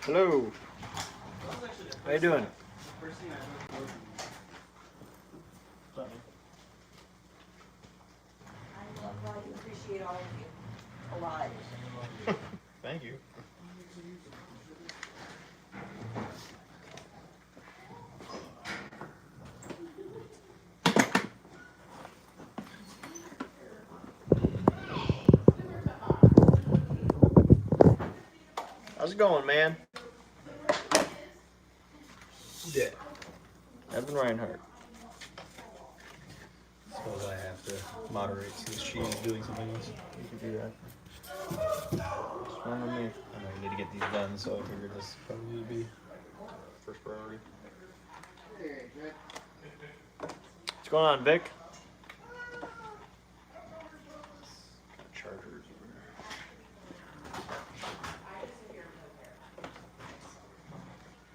Hello. How you doing? I love how you appreciate all of you. A lot. Thank you. How's it going, man? Yeah. Evan Reinhardt. Suppose I have to moderate since she's doing something else. You can do that. It's fine with me. I know we need to get these done, so I figured this probably would be first priority. What's going on, Vic? Chargers over there.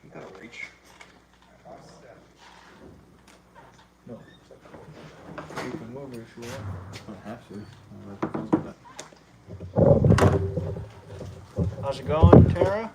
You gotta reach. No. You can move it if you want. I don't have to. How's it going, Tara?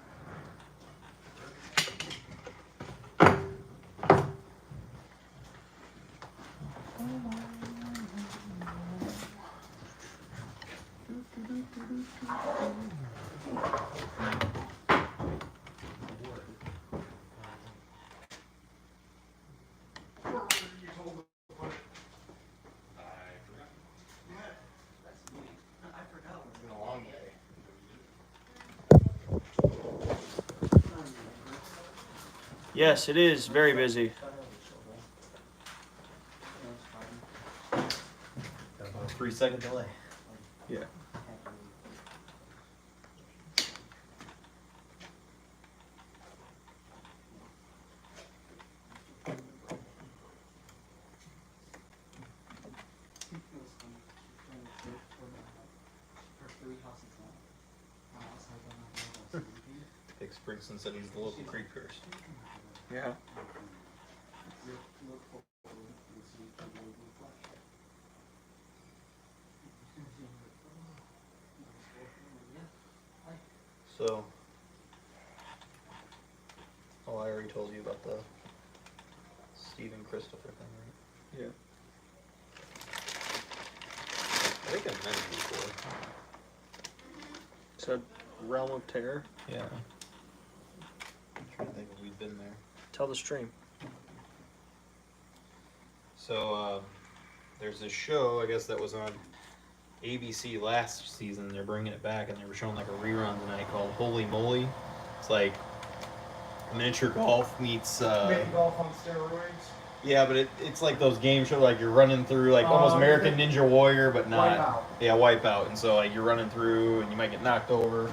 Yes, it is very busy. Got about a 3-second delay. Yeah. Dick Springston said he's the local creek first. Yeah. So, oh, I already told you about the Stephen Christopher thing, right? Yeah. I think I've met him before. So, Realm of Terror. Yeah. I'm trying to think if we've been there. Tell the stream. So, there's this show, I guess, that was on ABC last season. They're bringing it back, and they were showing like a rerun tonight called Holy Moly. It's like miniature golf meets. Maybe golf on steroids. Yeah, but it's like those game shows, like you're running through like almost American Ninja Warrior, but not. Wipeout. Yeah, Wipeout. And so like you're running through, and you might get knocked over,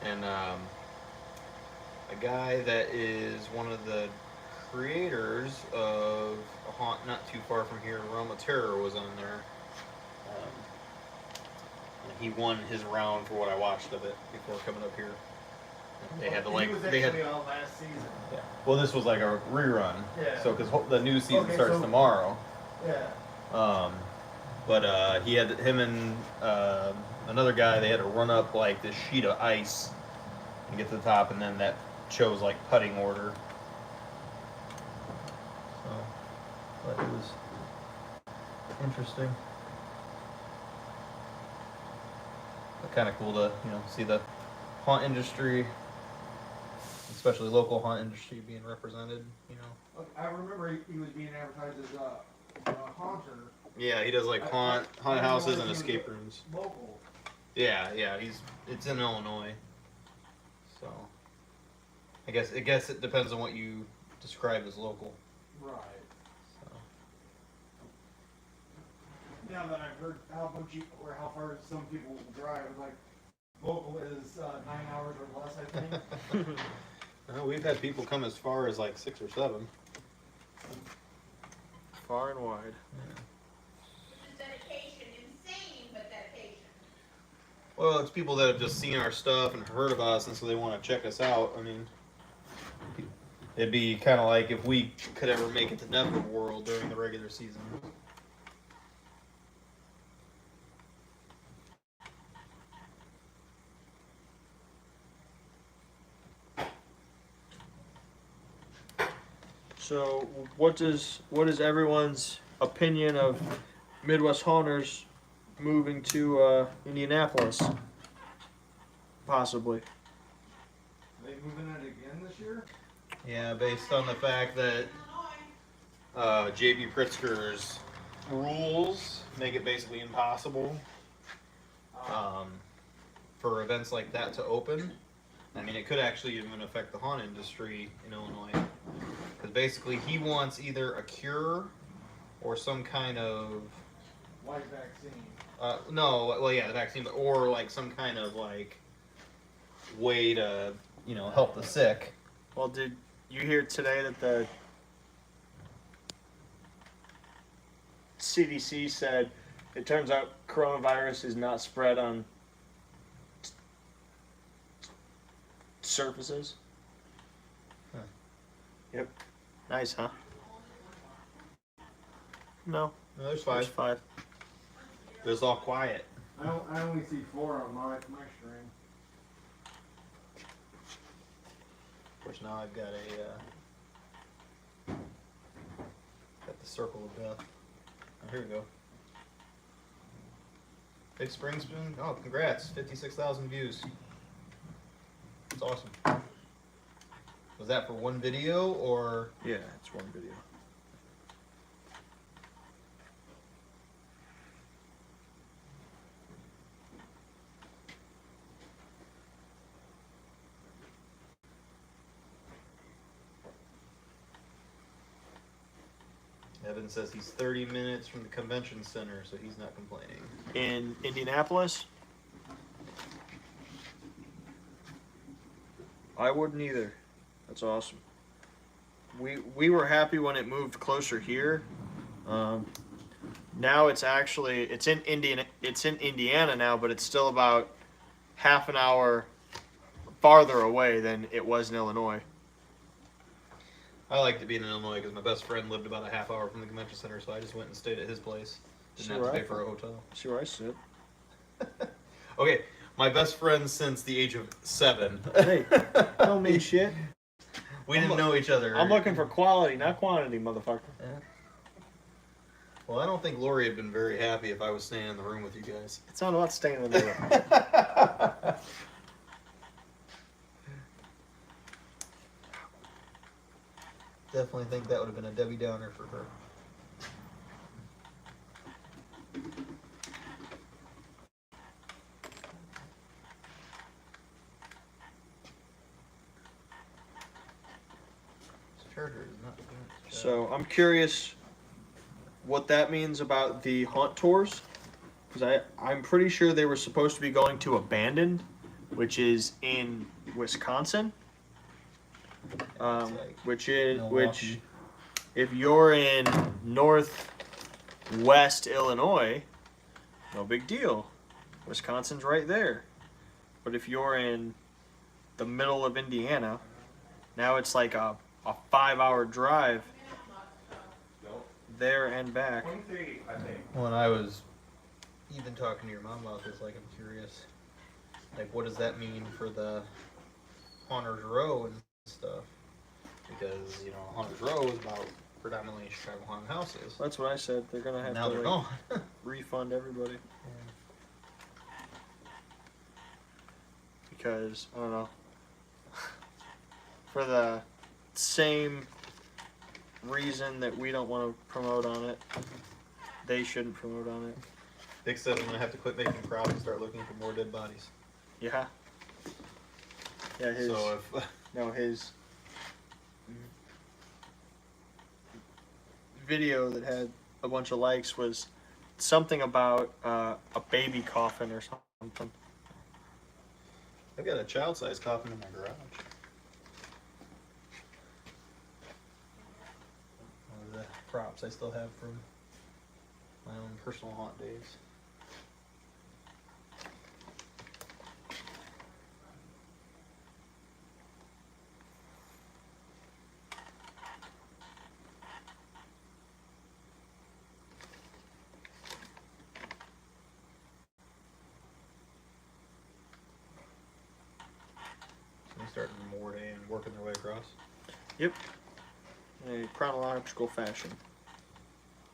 and a guy that is one of the creators of a haunt not too far from here, Realm of Terror, was on there. And he won his round for what I watched of it before coming up here. And they had to like He was they had. actually on last season. Yeah. Well, this was like a rerun. Yeah. So because the new season Okay, starts so- tomorrow. Yeah. But he had him and another guy. They had to run up like this sheet of ice and get to the top, and then that chose like putting order. So, but it was interesting. But kind of cool to see the haunt industry, especially local haunt industry, being represented. I remember he was being advertised as a haunter. Yeah, he does like I haunted didn't houses realize and he was escape rooms. Local. Yeah, it's in Illinois. So I guess it depends on what you describe as local. Right. So Now that I've heard how far some people will drive, like local is 9 hours or less, I think. we've had people come as far as like 6 or 7. Far and wide. Dedication, insane, but dedication. Well, it's people that have just seen our stuff and heard of us, and so they want to check us out. I mean, it'd be kind of like if we could ever make it to Never World during the regular season. So, what is everyone's opinion of Midwest Haunters moving to Indianapolis? Possibly. They moving it again this year? Yeah, based on the fact that JB Pritzker's rules make it basically impossible for events like that to open. I mean, it could actually even affect the haunt industry in Illinois. Because basically, he wants either a cure or some kind of White vaccine. no, well, yeah, the vaccine, or like some kind of like way to help the sick. Well, did you hear today that the CDC said it turns out coronavirus is not spread on surfaces? Huh. Yep. Nice, huh? No. No, there's There's 5. 5. But it's all quiet. I only see 4 on my stream. Of course, now I've got got the circle of death. Oh, here we go. Big Spring Spoon. Oh, congrats! 56,000 views. That's awesome. Was that for one video or? Yeah, it's one video. Evan says he's 30 minutes from the convention center, so he's not complaining. In Indianapolis? I wouldn't either. That's awesome. We were happy when it moved closer here. Now it's in Indiana now, but it's still about half an hour farther away than it was in Illinois. I liked it being in Illinois because my best friend lived about a half hour from the convention center, so I just went and stayed at his place. Didn't have to pay for a hotel. See where I sit. Okay, my best friend since the age of 7. Hey, don't mean shit. We didn't know each other. I'm looking for quality, not quantity, motherfucker. Yeah. Well, I don't think Lori had been very happy if I was staying in the room with you guys. It's not about staying in the room. Definitely think that would have been a Debbie Downer for her. This charger is not doing its job. So I'm curious what that means about the haunt tours, because I'm pretty sure they were supposed to be going to Abandoned, which is in Wisconsin. Which Milwaukee. if you're in northwest Illinois, no big deal. Wisconsin's right there. But if you're in the middle of Indiana, now it's like a 5-hour drive there and back. 23, I think. When I was even talking to your mom about this, like, I'm curious, like, what does that mean for the Haunters Row and stuff? Because, Haunters Row is about predominantly Chicago haunted houses. That's what I said. They're gonna have Now to they're like, gone. refund everybody because I don't know. For the same reason that we don't want to promote on it, they shouldn't promote on it. Dick said I'm gonna have to quit making props and start looking for more dead bodies. Yeah. Yeah. His video that had a bunch of likes was something about a baby coffin or something. I've got a child-sized coffin in my garage. One of the props I still have from my own personal haunt days. They start in Morday and working their way across. Yep. in a chronological fashion.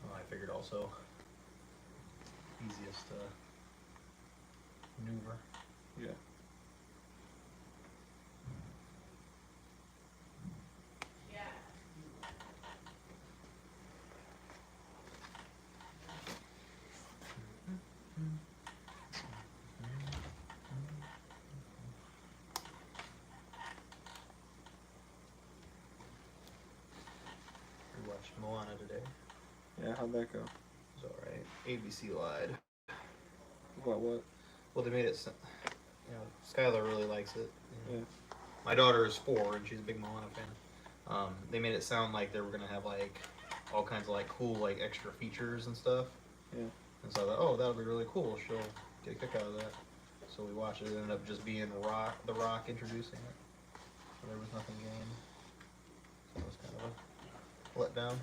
Oh, I figured also easiest to maneuver. Yeah. We watched Moana today. Yeah, how'd that go? It was alright. ABC lied. What? Well, they made it. You know, Skylar really likes it. You know. Yeah. My daughter is 4 and she's a big Moana fan. They made it sound like they were gonna have like all kinds of like cool like extra features and stuff. Yeah. And so I thought, oh, that'll be really cool. She'll get a kick out of that. So we watched it. It ended up just being The Rock introducing it. So there was nothing gained. So it was kind of a letdown.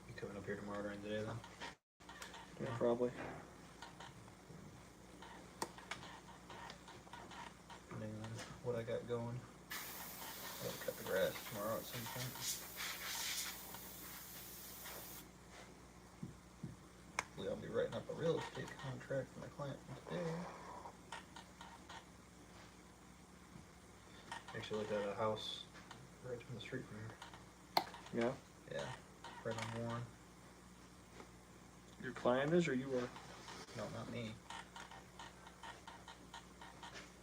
You coming up here tomorrow during the day then? Yeah, probably. Depending on what I got going. I'll cut the grass tomorrow at some point. Hopefully I'll be writing up a real estate contract for my client today. Actually looked at a house right from the street from here. Yeah. Yeah, right on Warren. Your client is, or you are? No, not me.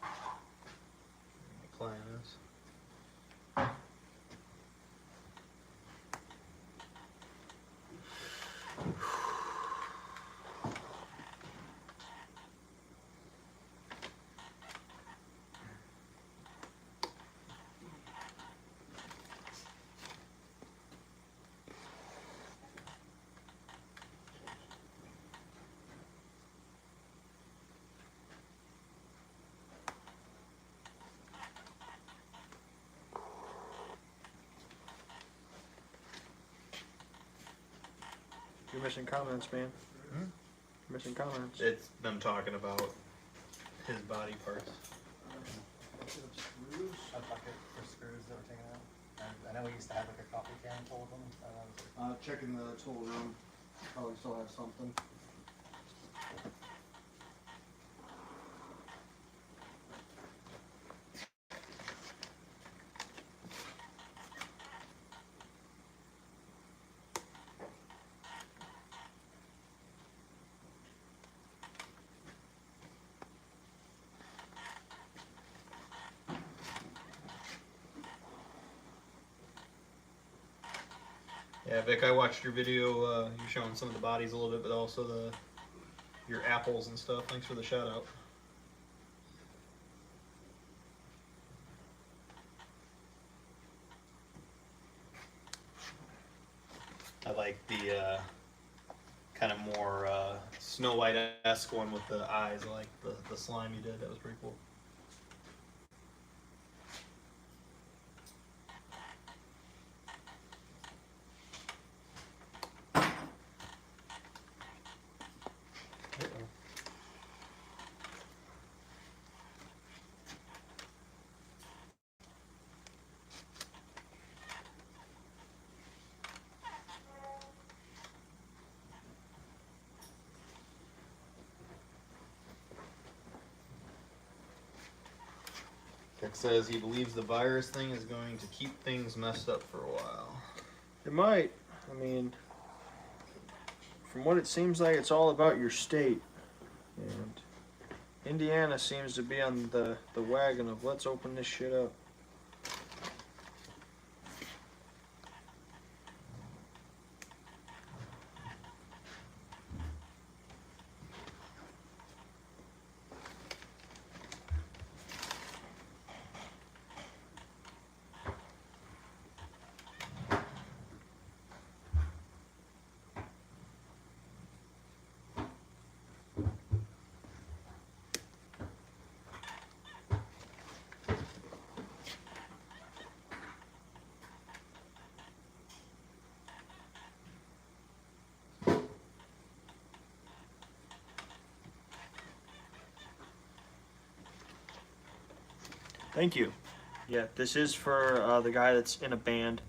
My client is. You're missing comments, man. Hmm? You're missing comments. It's them talking about his body parts. Screws. A bucket for screws that were taken out. I know we used to have like a coffee can full of them. Checking the tool room. Probably still have something. Yeah, Vic, I watched your video. You're showing some of the bodies a little bit, but also your apples and stuff. Thanks for the shout out. I like the kind of more Snow White-esque one with the eyes. I like the slime you did. That was pretty cool. Vic says he believes the virus thing is going to keep things messed up for a while. It might. I mean, from what it seems like, it's all about your state. And Indiana seems to be on the wagon of let's open this shit up. Thank you. Yeah, this is for the guy that's in a band.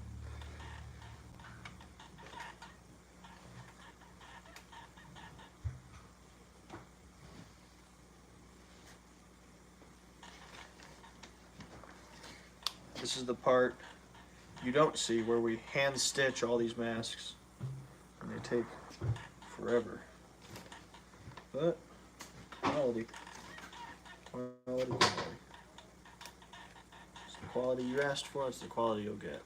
This is the part you don't see where we hand stitch all these masks and they take forever. But quality. Quality. It's the quality you asked for, it's the quality you'll get.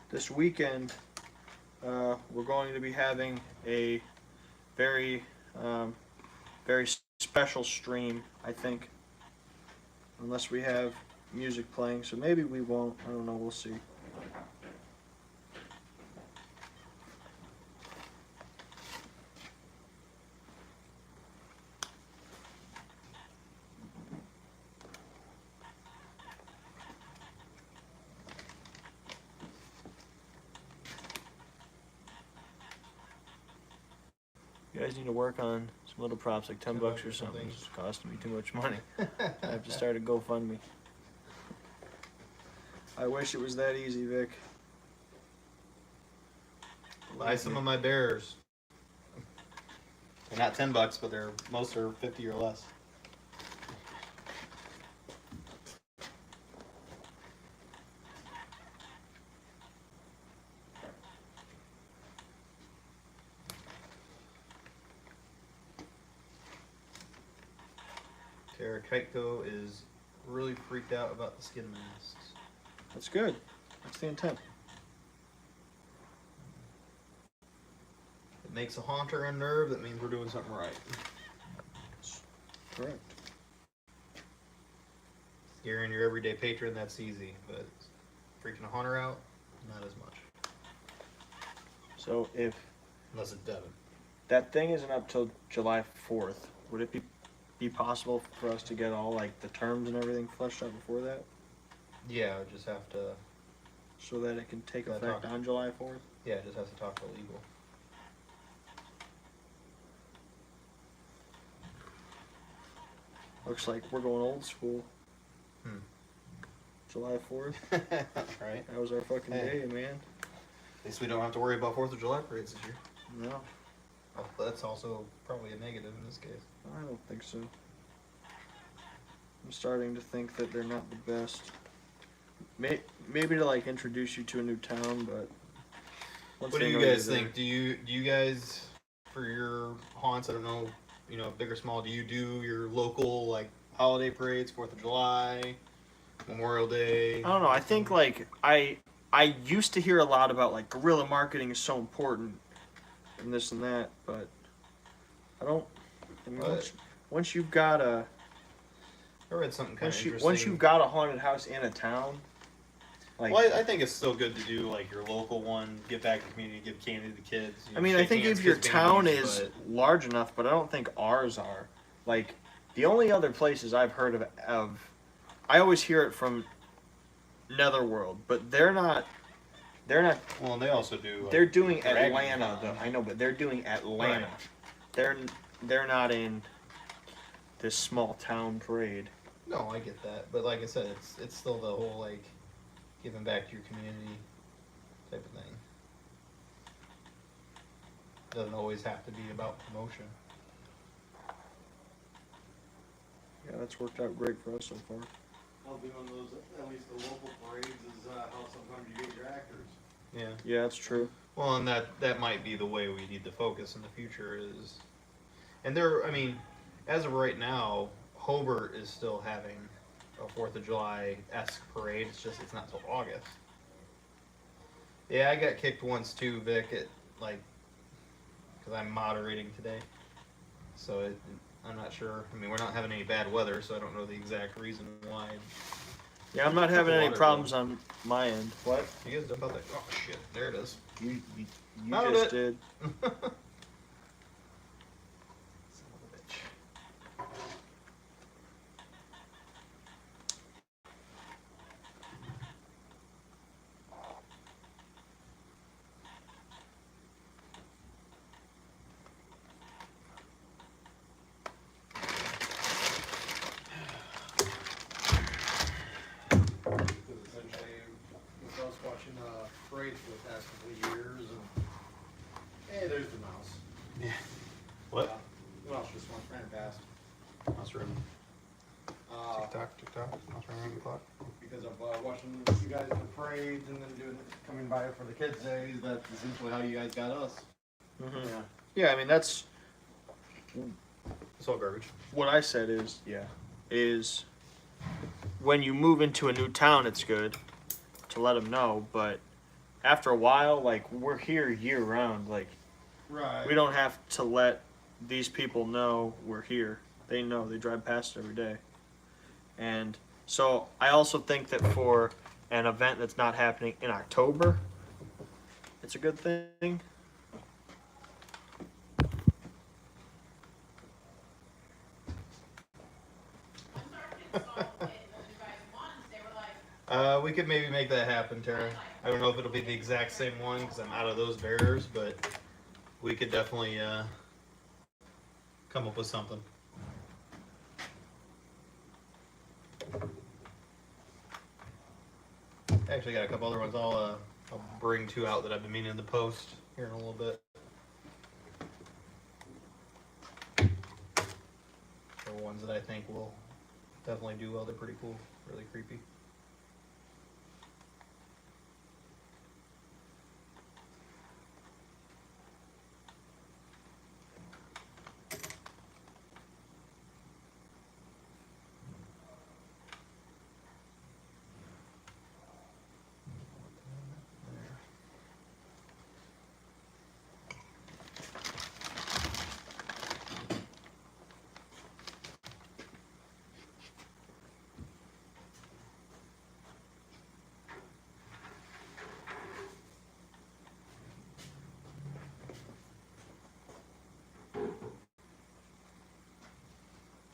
This weekend, we're going to be having a very, very special stream, I think. Unless we have music playing, so maybe we won't. I don't know, we'll see. You guys need to work on some little props, like 10 bucks or something. It's costing me too much money. I have to start a GoFundMe. I wish it was that easy, Vic. Buy some of my bears. They're not 10 bucks, but most are 50 or less. Tara Keitko is really freaked out about the skin masks. That's good. That's the intent. It makes a haunter unnerved. That means we're doing something right. Correct. Scaring your everyday patron, that's easy, but freaking a haunter out, not as much. So if Unless it's Devin. that thing isn't up till July 4th, would it be possible for us to get all like the terms and everything fleshed out before that, Yeah, I just have to. so that it can take Gotta effect talk. on July 4th? Yeah, just have to talk to legal. Looks like we're going old school. Hmm. July 4th. Right. That was our fucking Hey. day, man. At least we don't have to worry about 4th of July parades this year. No, Well, that's also probably a negative in this case. I don't think so. I'm starting to think that they're not the best. Maybe to like introduce you to a new town, but once What do they you know you're guys think? Do you guys, for your haunts, I don't know, big or small, do you do your local like holiday parades, 4th of July, Memorial Day? I don't know. I think like I used to hear a lot about like guerrilla marketing is so important and this and that, but I don't. I mean, But- once you've got a I read something kind of interesting. once you've got a haunted house in a town, like Well, I think it's still good to do like your local one, give back to the community, give candy to the kids. I mean, I shake think hands, if your kiss town babies, is but- large enough, but I don't think ours are. Like the only other places I've heard of I always hear it from Netherworld, but they're not. Well, and they also do. Like, They're doing Dragon Atlanta, Con. though. I know, but they're doing Atlanta. Right. They're not in this small town parade. No, I get that, but like I said, it's still the whole like giving back to your community type of thing. Doesn't always have to be about promotion. Yeah, that's worked out great for us so far. Well, doing those, at least the local parades is, how sometimes you get your actors. Yeah. Yeah, that's true. Well, and that might be the way we need to focus in the future is And they're, I mean, as of right now, Hobart is still having a 4th of July-esque parade. It's not till August. Yeah, I got kicked once too, Vic, because I'm moderating today. So I'm not sure. I mean, we're not having any bad weather, so I don't know the exact reason why. Yeah, I'm not having any Water problems on my end. What? You guys dump out that? Oh shit! There it is. You Found just it. did. Son of a bitch. Because essentially, I was watching parades for the past couple of years, and hey, there's the mouse. Yeah. What? The mouse just ran past. Mouse room. TikTok. Mouse room around the clock. Because of watching you guys in the parades and then coming by for the kids' days. That's essentially how you guys got us. Hmm. Yeah. Yeah, I mean that's It's all garbage. what I said. Is when you move into a new town, it's good to let them know. But after a while, like we're here year round. Like Right. we don't have to let these people know we're here. They know. They drive past it every day. And so I also think that for an event that's not happening in October, it's a good thing. We could maybe make that happen, Tara. I don't know if it'll be the exact same one because I'm out of those bears, but we could definitely come up with something. I actually got a couple other ones I'll bring two out that I've been meaning to post here in a little bit. They're ones that I think will definitely do well. They're pretty cool, really creepy.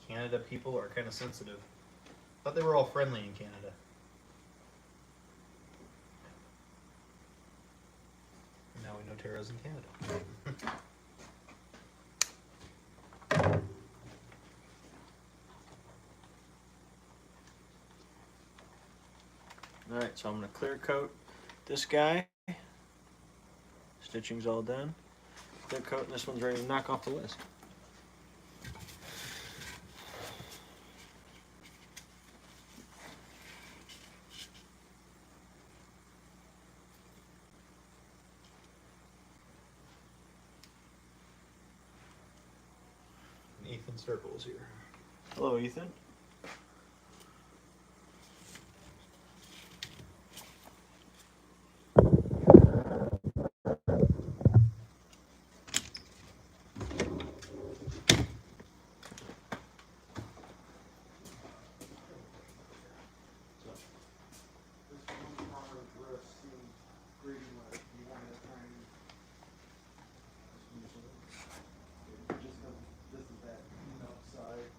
Canada people are kind of sensitive. Thought they were all friendly in Canada. Now we know Tara's in Canada. All right, so I'm gonna clear coat this guy. Stitching's all done. Clear coat, and this one's ready to knock off the list. Ethan Circle's here. Hello, Ethan. This one part of the rest seemed pretty much you wanted to try and just because this is that side.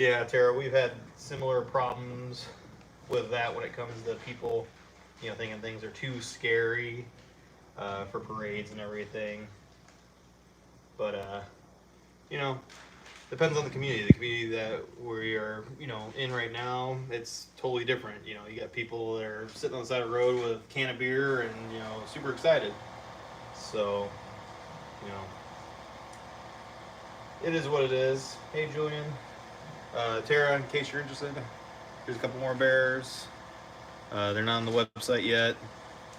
Yeah, Tara, we've had similar problems with that when it comes to people, thinking things are too scary for parades and everything. But depends on the community. The community that we are, in right now, it's totally different. You got people that are sitting on the side of the road with a can of beer and super excited. So, it is what it is. Hey, Julian. Tara, in case you're interested, here's a couple more bears. They're not on the website yet.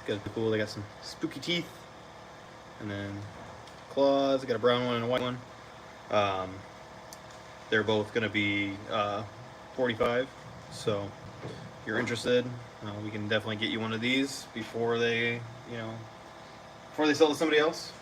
Guys are cool. They got some spooky teeth, and then claws. They got a brown one and a white one. They're both gonna be 45. So if you're interested, we can definitely get you one of these before they sell to somebody else.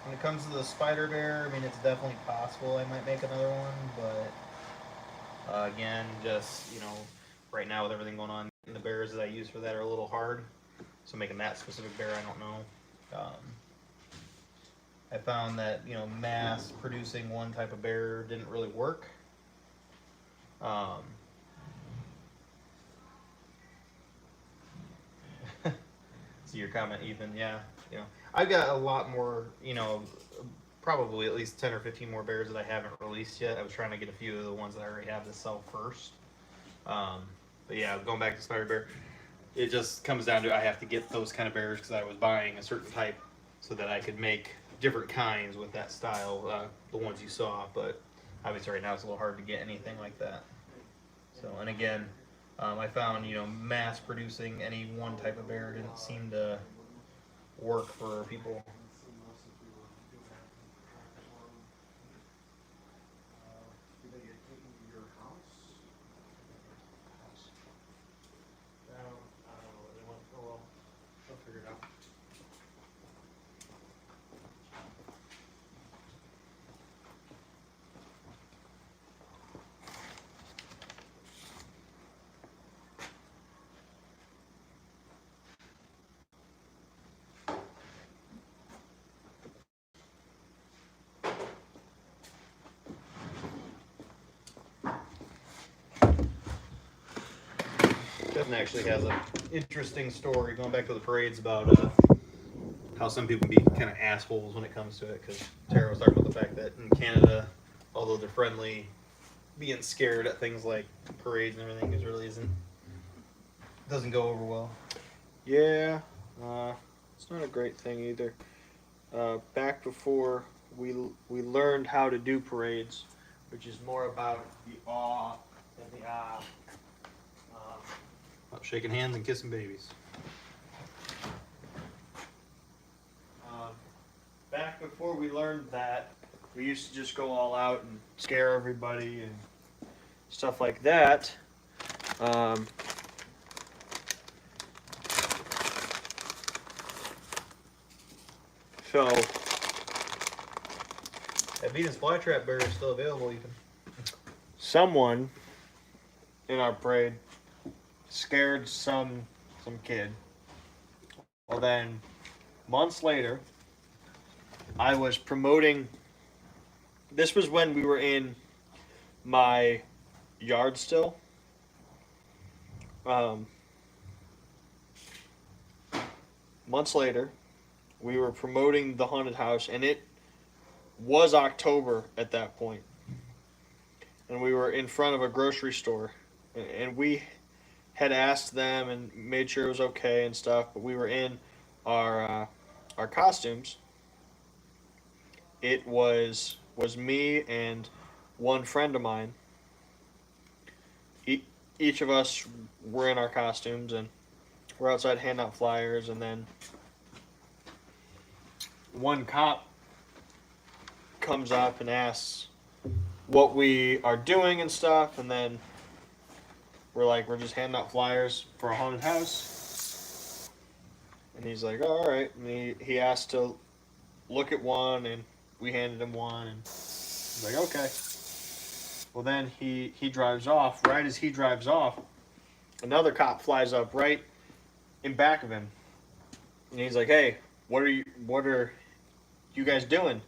When it comes to the spider bear, I mean, it's definitely possible I might make another one, but again, just, right now with everything going on, the bears that I use for that are a little hard, so making that specific bear, I don't know. I found that, mass producing one type of bear didn't really work. See your comment, Ethan. Yeah, I've got a lot more, probably at least 10 or 15 more bears that I haven't released yet. I was trying to get a few of the ones that I already have to sell first. But yeah, going back to spider bear, it just comes down to I have to get those kind of bears because I was buying a certain type so that I could make different kinds with that style, the ones you saw. But obviously right now it's a little hard to get anything like that. So, and again, I found, mass producing any one type of bear didn't seem to work for people. Devin actually has an interesting story going back to the parades about how some people can be kind of assholes when it comes to it. Because Tara was talking about the fact that in Canada, although they're friendly, being scared at things like parades and everything doesn't go over well. Yeah, it's not a great thing either. Back before we learned how to do parades, which is more about the awe than the ah. About shaking hands and kissing babies. Back before we learned that, we used to just go all out and scare everybody and stuff like that. So, That Venus flytrap bear is still available, Ethan. someone in our parade scared some kid. Well, then months later, I was promoting. This was when we were in my yard still. Months later, we were promoting the haunted house, and it was October at that point. And we were in front of a grocery store, and we had asked them and made sure it was okay and stuff, but we were in our costumes. It was me and one friend of mine. Each of us were in our costumes, and we're outside handing out flyers, and then one cop comes up and asks what we are doing and stuff, and then we're just handing out flyers for a haunted house. And he's like, oh, all right. And he asked to look at one, and we handed him one, and he's like, okay. Well, then he drives off. Right as he drives off, another cop flies up right in back of him, and he's like, hey, what are you guys doing?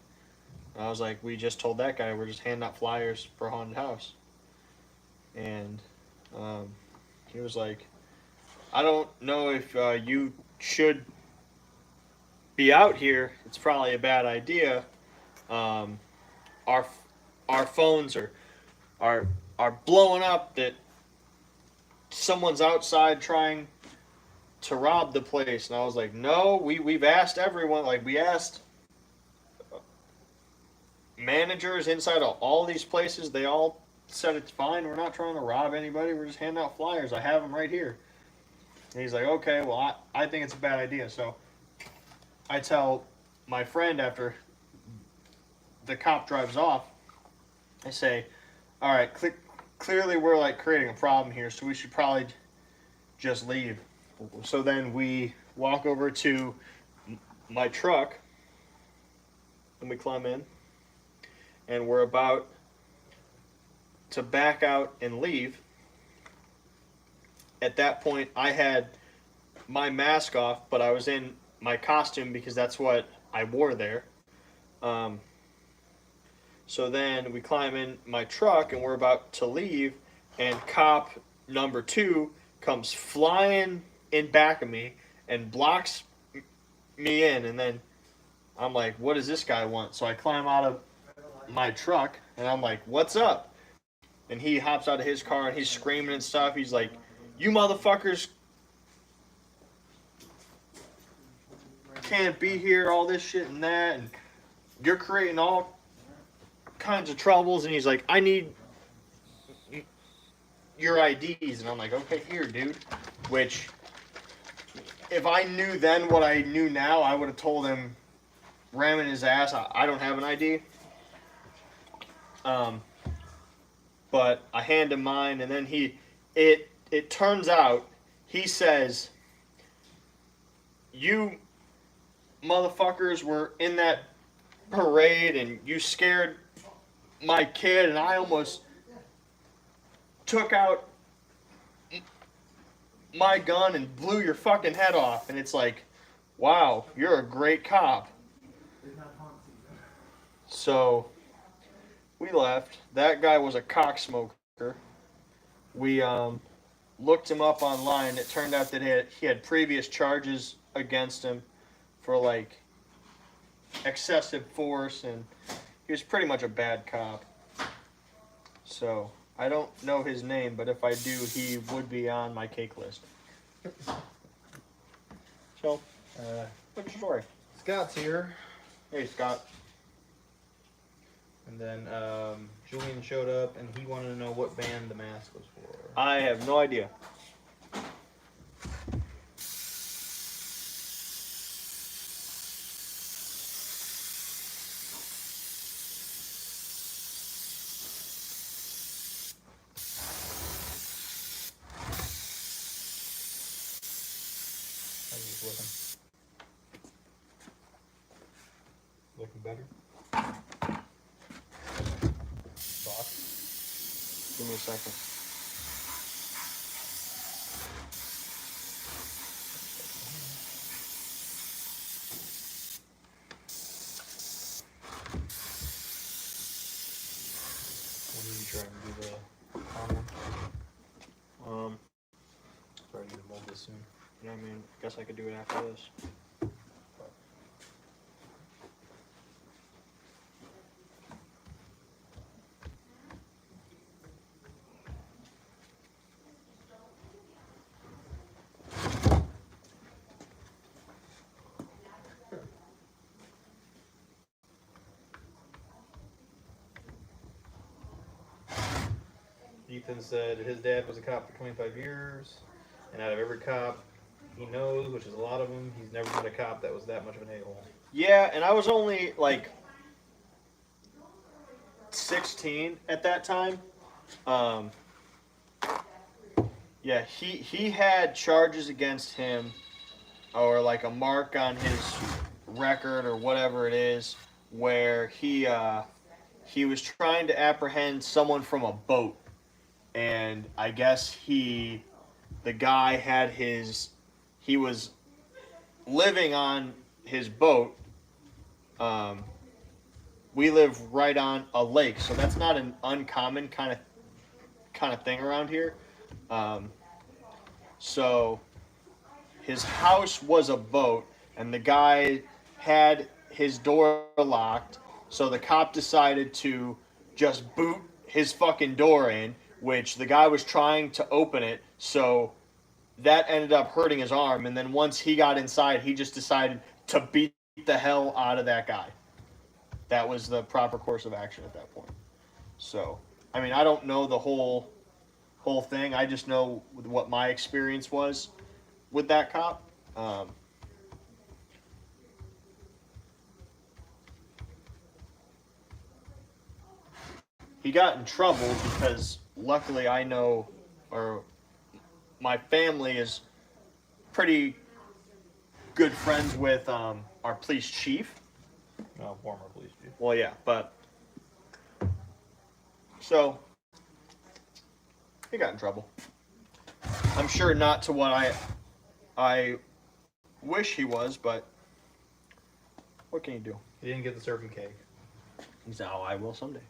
And I was like, we just told that guy we're just handing out flyers for a haunted house. And he was like, I don't know if you should be out here. It's probably a bad idea. Our phones are blowing up that someone's outside trying to rob the place. And I was like, no, we've asked everyone. Like, we asked managers inside of all these places. They all said it's fine. We're not trying to rob anybody. We're just handing out flyers. I have them right here. And he's like, okay, well, I think it's a bad idea. So I tell my friend after the cop drives off, I say, all right, clearly we're like creating a problem here, so we should probably just leave. So then we walk over to my truck and we climb in, and we're about to back out and leave. At that point, I had my mask off, but I was in my costume because that's what I wore there. So then we climb in my truck and we're about to leave, and cop number 2 comes flying in back of me and blocks me in, and then I'm like, what does this guy want? So I climb out of my truck and I'm like, what's up? And he hops out of his car and he's screaming and stuff. He's like, you motherfuckers can't be here, all this shit and that, and you're creating all kinds of troubles. And he's like, I need your IDs. And I'm like, okay, here, dude. Which, if I knew then what I knew now, I would have told him, ramming his ass, I don't have an ID. But I hand him mine, and then it turns out he says, you motherfuckers were in that parade and you scared my kid, and I almost took out my gun and blew your fucking head off. And it's like, wow, you're a great cop. So we left. That guy was a cocksmoker. We looked him up online. It turned out that he had previous charges against him for like excessive force, and he was pretty much a bad cop. So I don't know his name, but if I do, he would be on my cake list. So, what's your story? Scott's here. Hey, Scott. And then Julian showed up, and he wanted to know what band the mask was for. I have no idea. How's this looking? Looking better? Thoughts? Give me a second. When are you trying to do the on one? Probably need to mold this soon. You know what I mean? Guess I could do it after this. Ethan said his dad was a cop for 25 years, and out of every cop he knows, which is a lot of them, he's never met a cop that was that much of an a-hole. Yeah, and I was only like 16 at that time. Yeah, he had charges against him or like a mark on his record or whatever it is, where he was trying to apprehend someone from a boat, and I guess the guy had he was living on his boat. We live right on a lake, so that's not an uncommon kind of thing around here. So his house was a boat, and the guy had his door locked. So the cop decided to just boot his fucking door in, which the guy was trying to open it. So that ended up hurting his arm. And then once he got inside, he just decided to beat the hell out of that guy. That was the proper course of action at that point. So, I mean, I don't know the whole thing. I just know what my experience was with that cop. He got in trouble because luckily I know, or my family is pretty good friends with our police chief. Former police chief. Well, yeah, but so he got in trouble. I'm sure not to what I wish he was, but what can you do? He didn't get the surfing cake. He's oh, I will someday.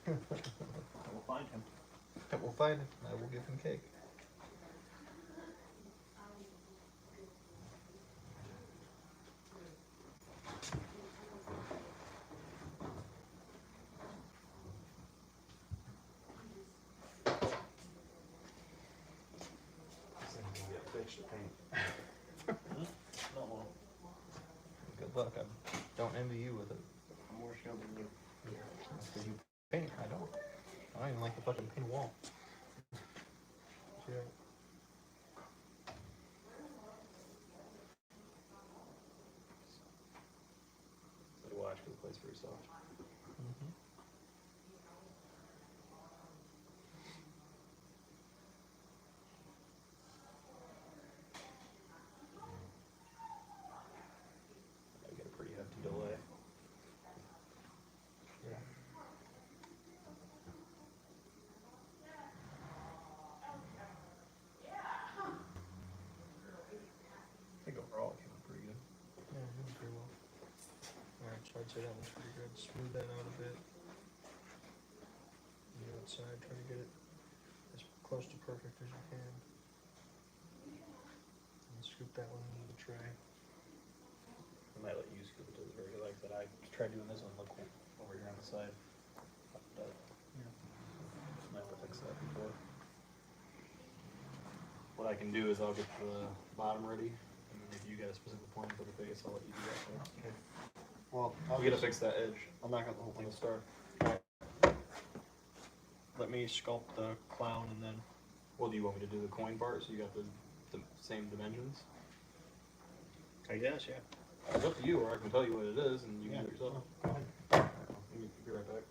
I will find him. We'll find him. I will give him cake. Good luck. I don't envy you with it. I'm more skilled than you. Did you paint? I don't even like the fucking paint wall. Yeah. So to watch because the play's pretty soft. I get a pretty hefty delay. Yeah. I think overall it came out pretty good. Yeah, it was pretty well. Alright, so I'd say that one's pretty good. Smooth that out a bit. The outside, try to get it as close to perfect as you can. And scoop that one into the tray. I might let you scoop it to the very like that. I tried doing this one, look over here on the side. But, yeah. Might have to fix that before. What I can do is I'll get the bottom ready, and then if you got a specific point for the face, I'll let you do that. Okay. Well, I'll get to fix that edge. I'm not gonna the whole thing Let's start. Let me sculpt the clown and then. Well, do you want me to do the coin part so you got the same dimensions? I guess, yeah. It's up to you, or I can tell you what it is and you can do it yourself. Go ahead. Let me be right back.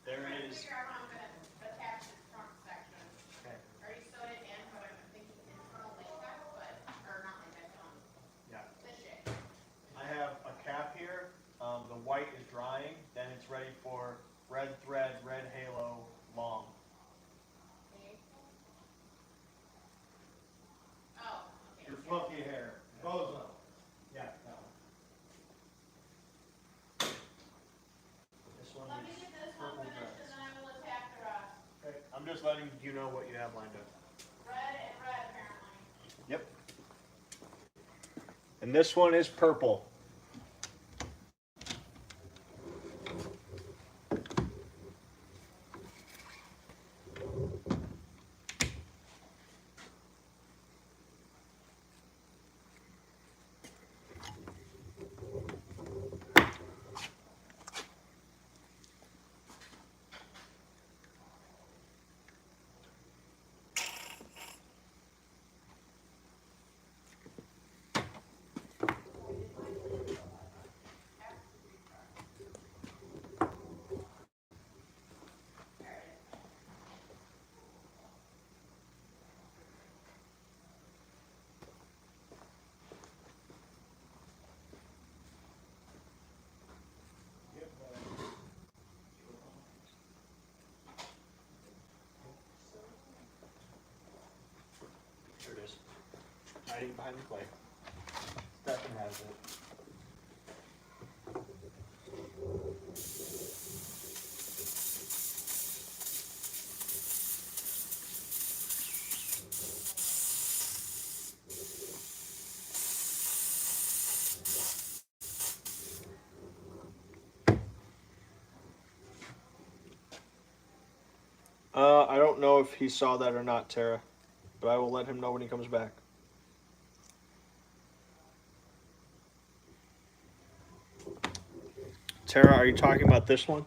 There is. Figure out how I'm gonna attach this front section. Okay. I already sewed it in, but I'm thinking internal latex, or not latex, Yeah. this shit. I have a cap here. The white is drying. Then it's ready for red thread, red halo, long. Okay. Oh, okay. Your fluffy hair. Bozo. Yeah, that one. This one Let me is get this one purple finished dress. and then I will attack the rest. Okay. I'm just letting you know what you have lined up. Red and red apparently. Yep. And this one is purple. hiding behind the clay. Stefan has it. I don't know if he saw that or not, Tara, but I will let him know when he comes back. Tara, are you talking about this one?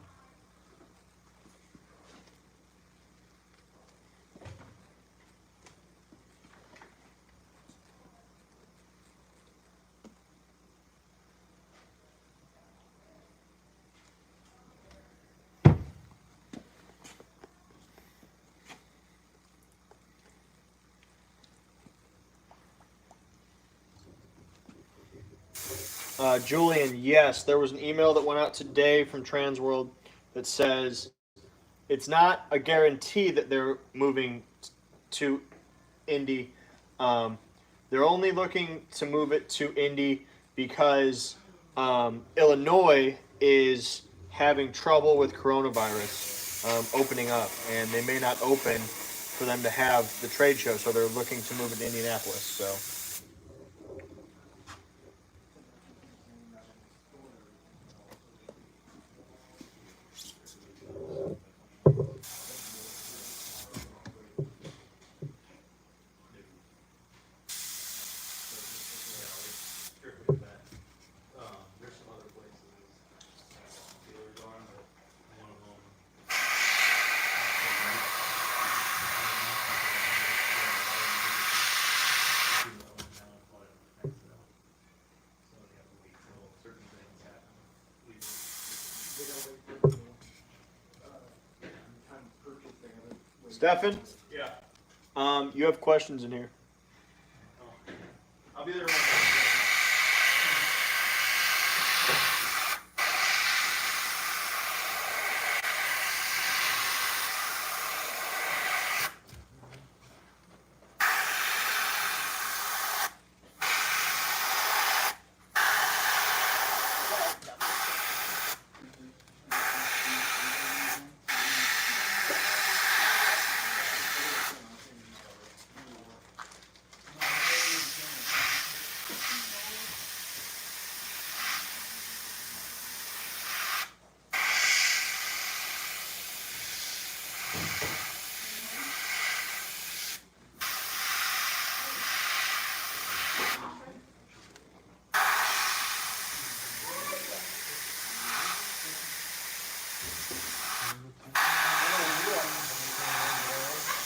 Julian, yes, there was an email that went out today from Transworld that says it's not a guarantee that they're moving to Indy. They're only looking to move it to Indy because Illinois is having trouble with coronavirus opening up, and they may not open for them to have the trade show, so they're looking to move it to Indianapolis. So. There's some other places dealers are, but one of them. Stefan, Yeah. you have questions in here. I'll be there.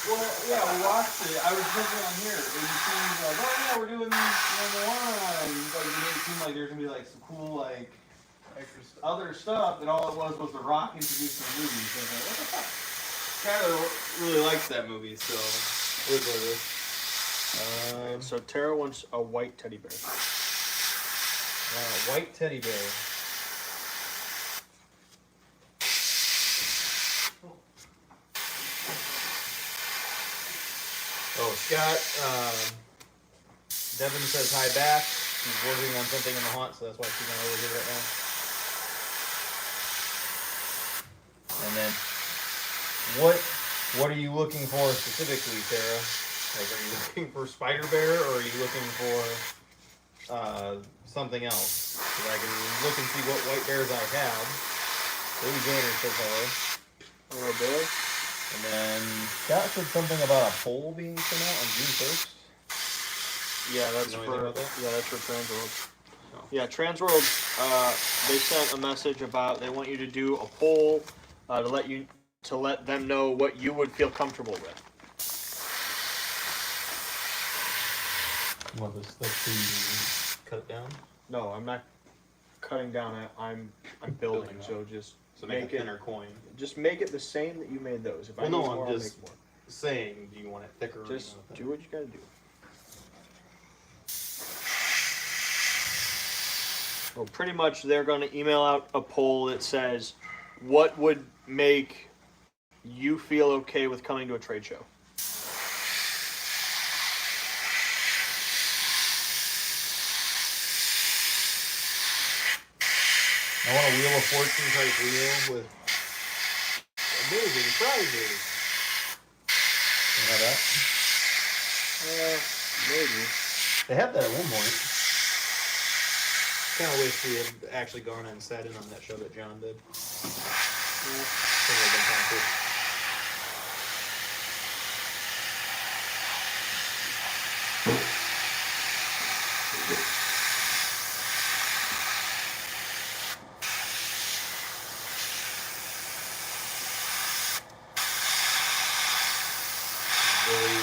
Well, yeah, we watched it. I was looking on here. It seems like, oh yeah, we're doing number one. Like, it made it seem like there's gonna be like some cool like Extra stuff. other stuff, and all it was The Rock introducing the movie. So I was like, what the fuck? Skylar really likes that movie, so it is what it is. So Tara wants a white teddy bear. White teddy bear. Oh, Scott, Devin says hi back. She's working on something in the haunt, so that's why she's not over here right now. And then, what are you looking for specifically, Sarah? Like, are you looking for Spider Bear, or are you looking for something else? Because I can look and see what white bears I have. Baby Janer says hello. Hello, Billy. And then Scott said something about a poll being sent out on June 1st. Yeah, that's You know anything for about that? that's for Transworld. Oh. Yeah, Transworld. They sent a message about they want you to do a poll to let them know what you would feel comfortable with. You want this to cut it down? No, I'm not cutting down. I'm building. Building So just So make make a it thinner coin. just make it the same that you made those. If I Well, need no, more, I'm I'll just- make more. Saying, do you want it thicker? or do you Just want it do thinner? what you gotta do. Well, pretty much they're going to email out a poll that says, what would make you feel okay with coming to a trade show? I want a Wheel of Fortune type wheel with amazing prizes. You have that? Maybe. They had that at one point. Kind of wish we had actually gone and sat in on that show that John did. Think it would've been kinda cool. Billy,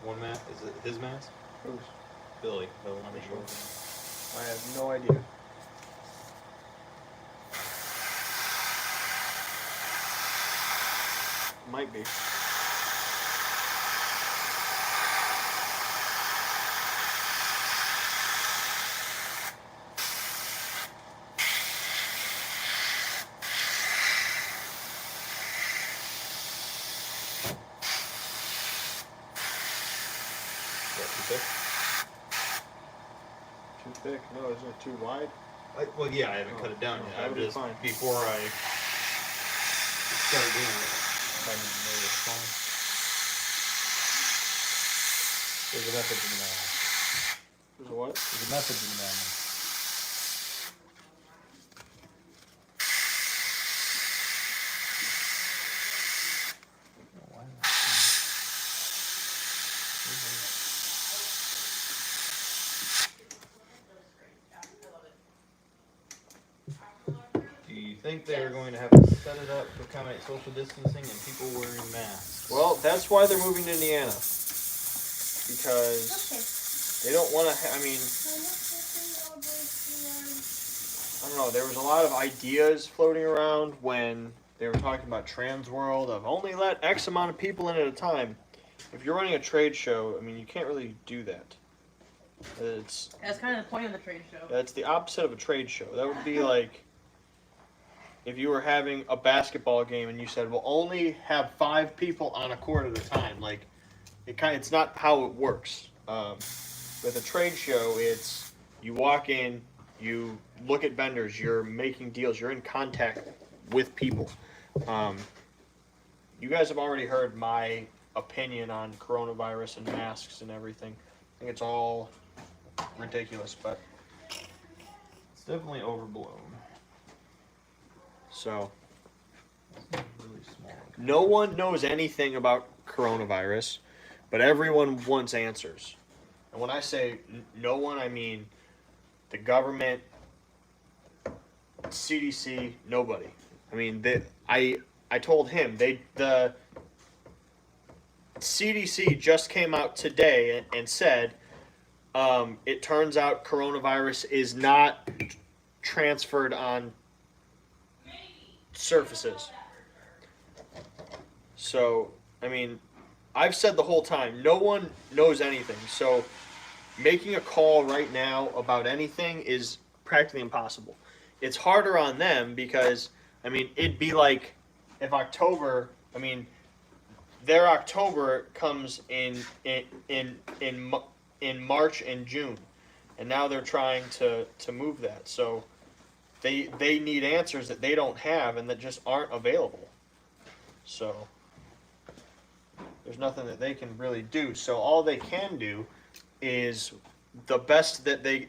the one mask, is it his mask? Who's? Billy, the one on the show. I have no idea. Might be. Yeah, too thick? Too thick? No, isn't it too wide? Well, yeah, I haven't Oh, cut it down no, yet. that I'm would be just fine. before I start doing it. I need to know it's fine. There's a message in the mail. There's a what? There's a message in the mail. Do you think they're going to have to set it up to accommodate social distancing and people wearing masks? Well, that's why they're moving to Indiana. Because they don't want to. I mean, I don't know. There was a lot of ideas floating around when they were talking about Trans World of only let X amount of people in at a time. If you're running a trade show, I mean, you can't really do that. That's kind of the point of the trade show. That's the opposite of a trade show. That would be like if you were having a basketball game and you said, "We'll only have 5 people on a court at a time." Like, it's not how it works. With a trade show, it's you walk in, you look at vendors, you're making deals, you're in contact with people. You guys have already heard my opinion on coronavirus and masks and everything. I think it's all ridiculous, but It's definitely overblown. so Really small. no one knows anything about coronavirus, but everyone wants answers. And when I say no one, I mean the government, CDC, nobody. I mean, I told him the CDC just came out today and said it turns out coronavirus is not transferred on surfaces. So, I mean, I've said the whole time, no one knows anything. So, making a call right now about anything is practically impossible. It's harder on them because, I mean, it'd be like if October, I mean, their October comes in March and June, and now they're trying to move that. So they need answers that they don't have and that just aren't available. So there's nothing that they can really do. So all they can do is the best that they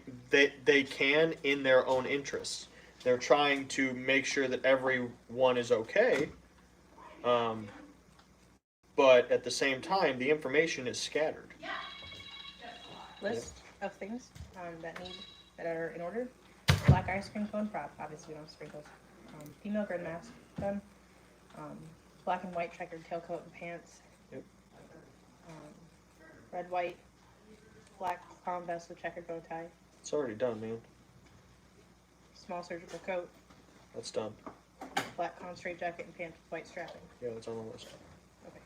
can in their own interests. They're trying to make sure that everyone is okay. But at the same time, the information is scattered. List of things that are in order. Black ice cream cone prop. Obviously, we don't have sprinkles. Female grid mask done. Black and white checkered tailcoat and pants. Yep. Red, white, black clown vest with checkered bow tie. It's already done, man. Small surgical coat. That's done. Black con straight jacket and pants with white strapping. Yeah, that's on the list. Okay.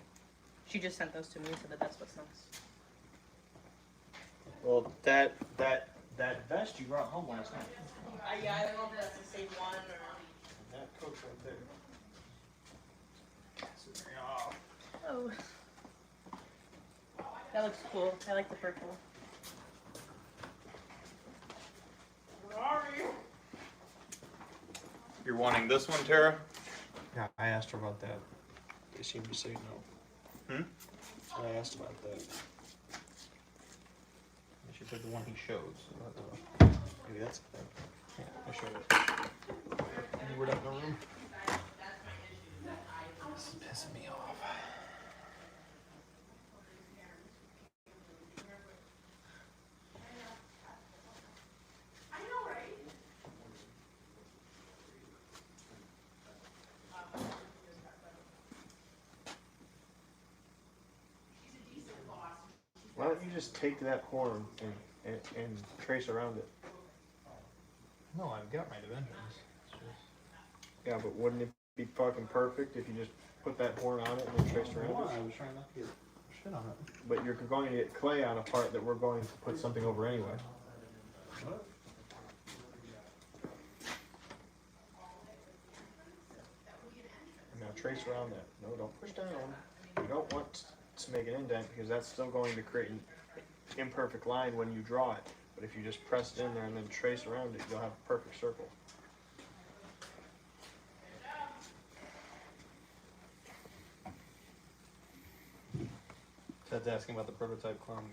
She just sent those to me, so that's what's next. Well, that vest you brought home last night. Yeah, I don't know if that's the same one or. That coat right there. Oh. That looks cool. I like the purple. Where are you? You're wanting this one, Tara? Yeah, I asked her about that. They seemed to say no. Hmm? I asked about that. She said the one he shows. Maybe that's the thing. Yeah, I showed it. You were not in the room. This is pissing me off. Why don't you just take that horn and trace around it? No, I've got my dimensions. It's just... Yeah, but wouldn't it be fucking perfect if you just put that horn on it and then traced around I it? was trying not to get shit on it. But you're going to get clay on a part that we're going to put something over anyway. What? Now trace around that. No, don't push down. You don't want to make an indent because that's still going to create an imperfect line when you draw it. But if you just press it in there and then trace around it, you'll have a perfect circle. Ted's asking about the prototype clown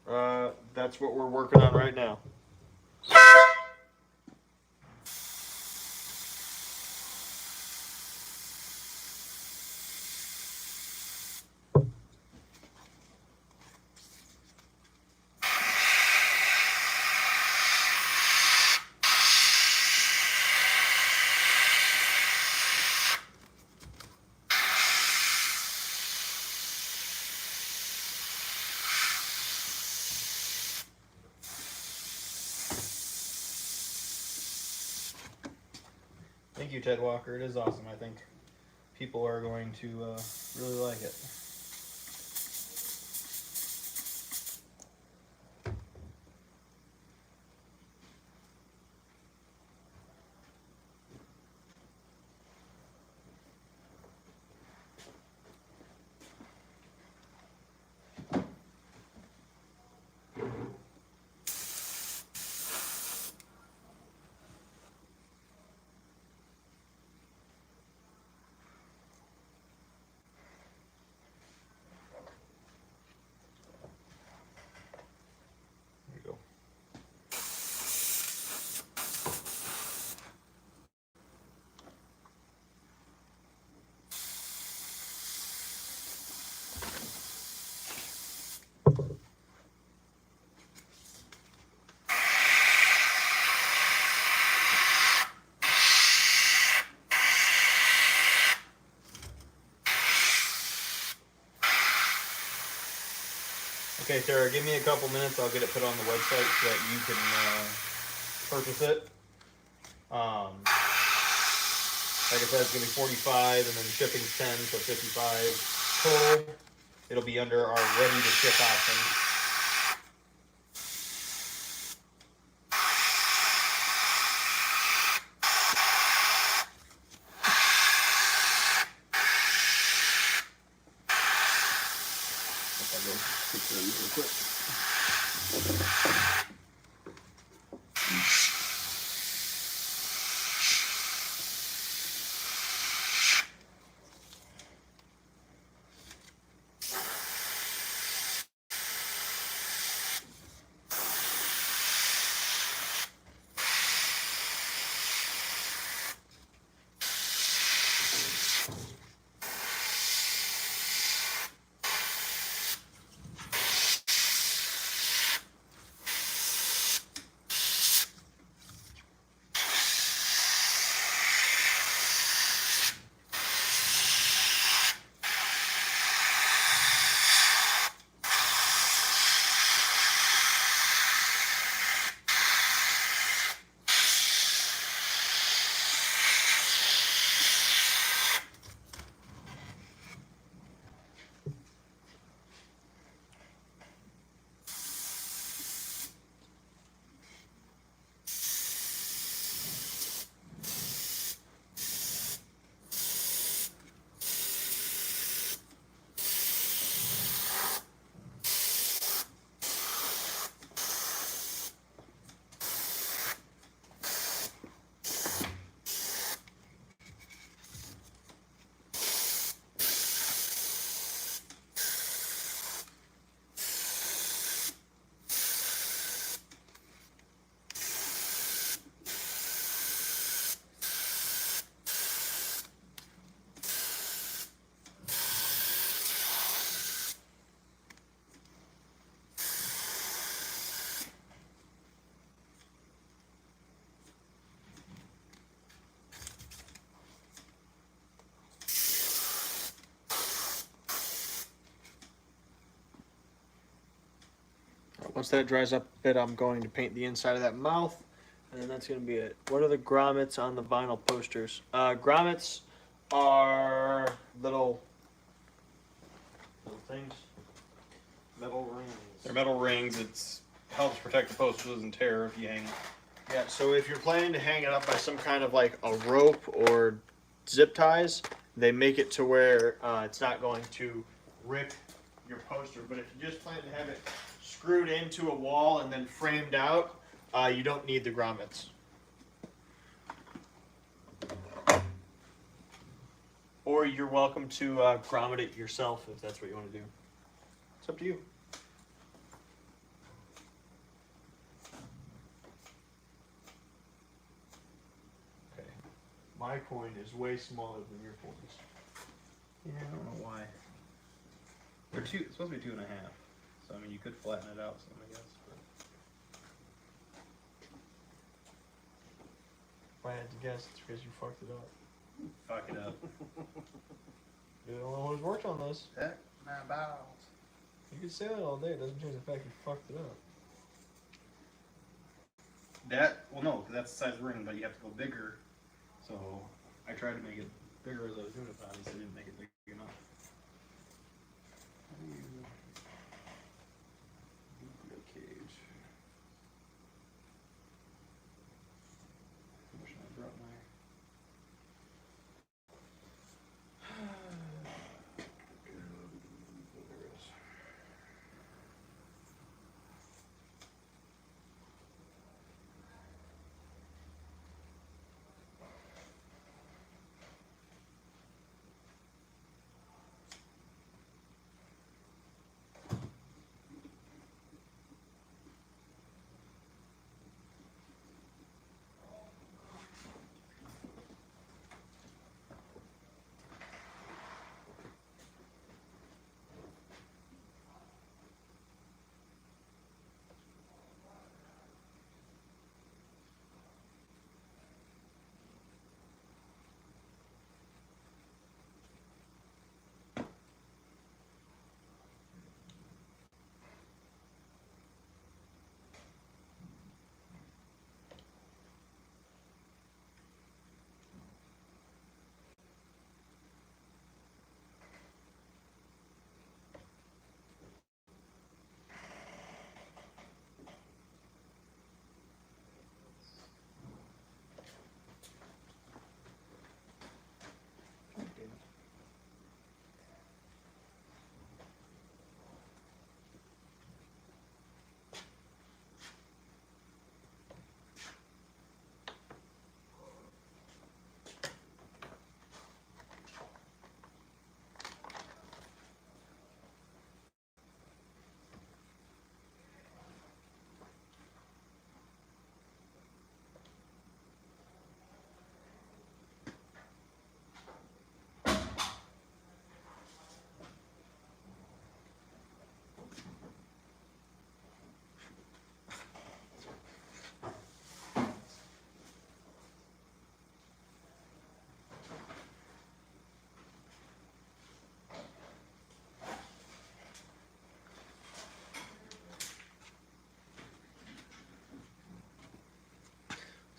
gun. That's what we're working on right now. Thank you, Ted Walker. It is awesome. I think people are going to really like it. There you go. Okay, Tara, give me a couple minutes. I'll get it put on the website so that you can purchase it. Like I said, it's going to be 45 and then shipping's 10, so 55 total. It'll be under our ready to ship option. I'll go take care of these real quick. Once that dries up a bit, I'm going to paint the inside of that mouth, and then that's going to be it. What are the grommets on the vinyl posters? Grommets are little things. Metal rings. They're metal rings. It's helps protect the poster so it doesn't tear if you hang it. Yeah, so if you're planning to hang it up by some kind of like a rope or zip ties, they make it to where it's not going to rip your poster. But if you just plan to have it screwed into a wall and then framed out, you don't need the grommets. Or you're welcome to grommet it yourself if that's what you want to do. It's up to you. Okay. My coin is way smaller than your coins. Yeah, I don't know why. They're it's supposed to be 2.5. So I mean, you could flatten it out some, I guess. If I had to guess, it's because you fucked it up. But fuck it up. You're the only one who's worked on this. Heck, my balls. You can say that all day. It doesn't change the fact you fucked it up. Well, no, 'cause that's the size of the ring, but you have to go bigger. So I tried to make it bigger as I was doing it, but obviously I didn't make it big enough. Cage. Wish I brought my. There it is.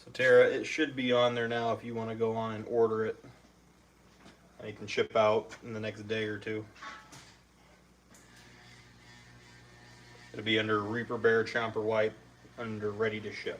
So Tara, it should be on there now if you want to go on and order it. And it can ship out in the next day or two. It'll be under Reaper Bear Chomper Wipe under ready to ship.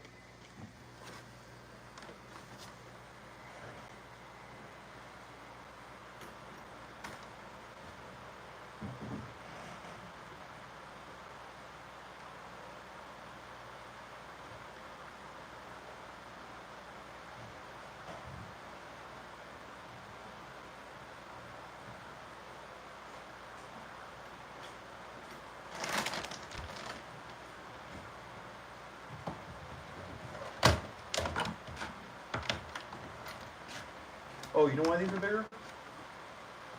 Oh, you know why these are bigger?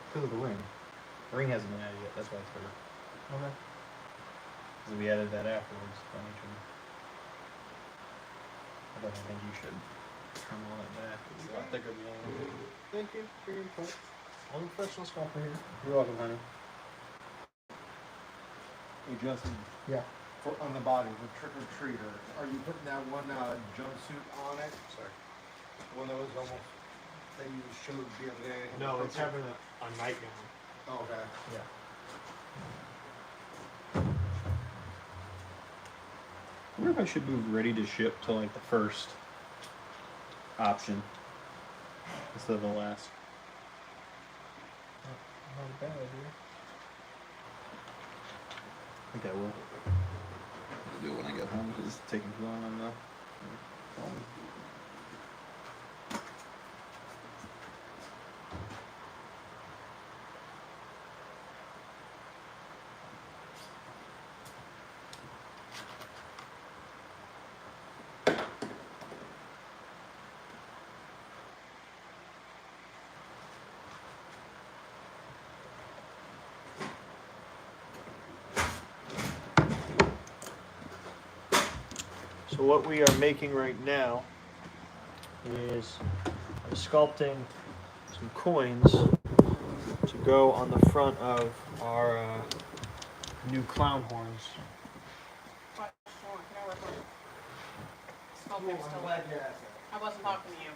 Because of the ring. The ring hasn't been added yet, that's why it's bigger. Okay. Because we added that afterwards. I don't think you should turn all that back. It's a lot thicker than the other one. Thank you for your input. I'm a professional scalper here. You're welcome, honey. Hey, Justin. Yeah. on the body, the trick or treater, are you putting that one jumpsuit on it? Sorry. The one that was almost, that you showed the other day? No, it's having a nightgown. Oh, okay. Yeah. I wonder if I should move ready to ship to like the first option instead of the last. Not a bad idea. I think I will. I'll do it when I get home because it's taking too long on the phone. So what we are making right now is I'm sculpting some coins to go on the front of our new clown horns. What? Sure, can I work on it? Skull Cool, cap's I'm still glad there. you asked that. I wasn't talking to you.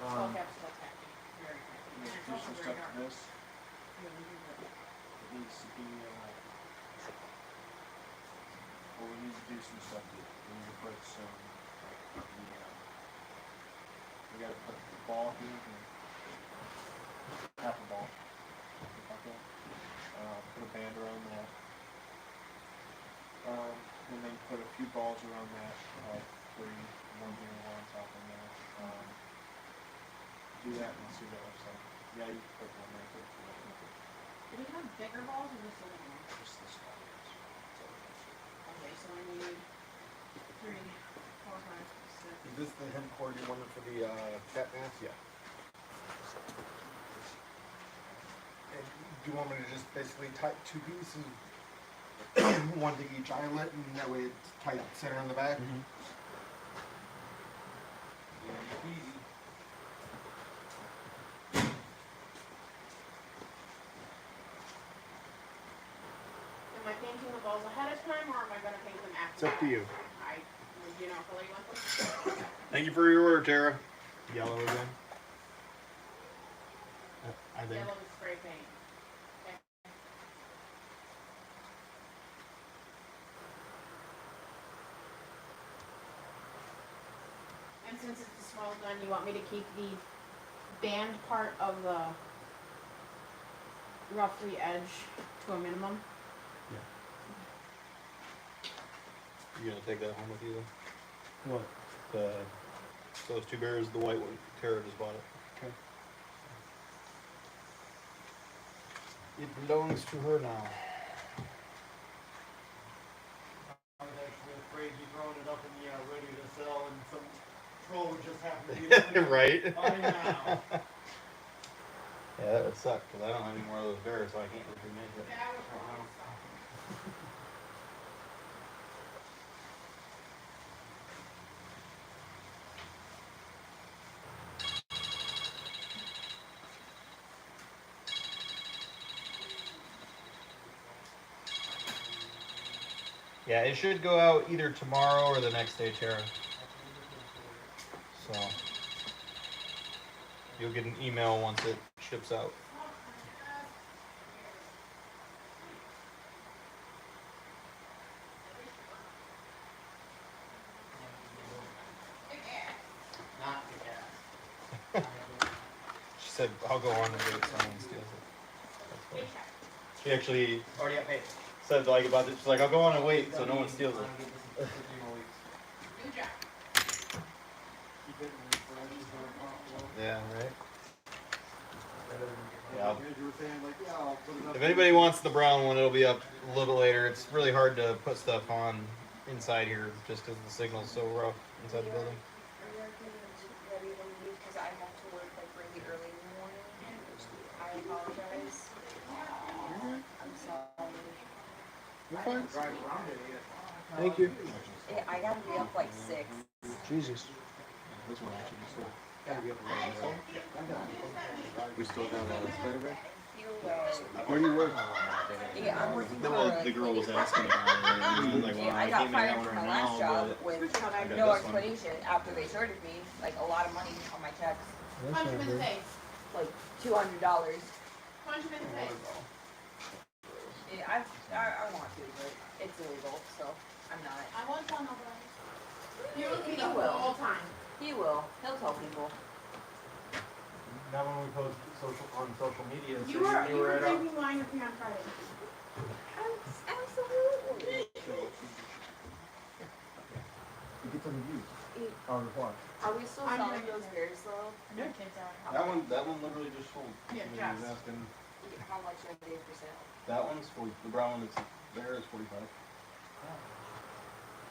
Skull Um, cap's still active. Very active. Do It's some also stuff very to dark. this. Yeah, we do that. It needs to be, well, we need to do some stuff to, we need to put some, we gotta put the ball here, half a ball. Okay. Put a band around that. And then put a few balls around that, three, one here, one on top of that. Do that and see what it looks like. Yeah, you can put one right there. Do we have bigger balls or just a little one? Just this one. Okay, so I need 3, 4, 5, 6. Is this the hem cord you wanted for the cat mask? Yeah. And do you want me to just basically tie 2 pieces, one to each eyelet, and that way it's tight center on the back? Mhm. Easy. Am I painting the balls ahead of time or am I gonna paint them after? It's up to you. Do you know what color you want them? Thank you for your order, Tara. Yellow again. I think. Yellow is spray paint. Okay. And since it's a small gun, you want me to keep the band part of the roughly edge to a minimum? You gonna take that home with you then? What? Those 2 bears, the white one. Tara just bought it. Okay. It belongs to her now. I was actually afraid you throwing it up in the ready to sell and some troll would just happen to be looking at Right? it by now. Yeah, that would suck because I don't have any more of those bears, so I can't really make it. Yeah, I was wrong. Yeah, it should go out either tomorrow or the next day, Tara. So you'll get an email once it ships out. Not the cat. She said, "I'll go on and wait if someone steals it." That's funny. She actually Already got paid. said like about it. She's like, "I'll go on and wait so no one steals it." Good job. Yeah, right. Yeah. You were saying like, yeah, I'll put it up. If anybody wants the brown one, it'll be up a little later. It's really hard to put stuff on inside here just because the signal's so rough inside the building. Are you ready to leave? Because I have to work like really early in the morning. I apologize. I'm sorry. You're fine. Drive around it, yeah. Thank you. Yeah, I gotta be up like 6. Jesus. This one actually, so. Gotta be up around We still got a spider bag? You way. Where do you work? Yeah, I'm working for Well, like, the girl was asking about it, and I was like, well, yeah, I I got can't make that fired one from right my last now, job but with I got no this one. explanation after they shorted me like a lot of money on my checks, Punch him in the face. like $200. Punch him in the face. Yeah, I want to, but it's illegal, so I'm not. I won't tell nobody. You're with me He the will. whole time. He will. He'll tell people. Now when we post on social media, and say You were at drinking wine with me on Friday. Absolutely. Get some views. Are we still I'm selling drinking those it. beers though? Yeah. Kids are. That one literally just sold. Yeah, Somebody was Jess. asking, How much are they for sale? that one's 40, the brown one that's there is 45.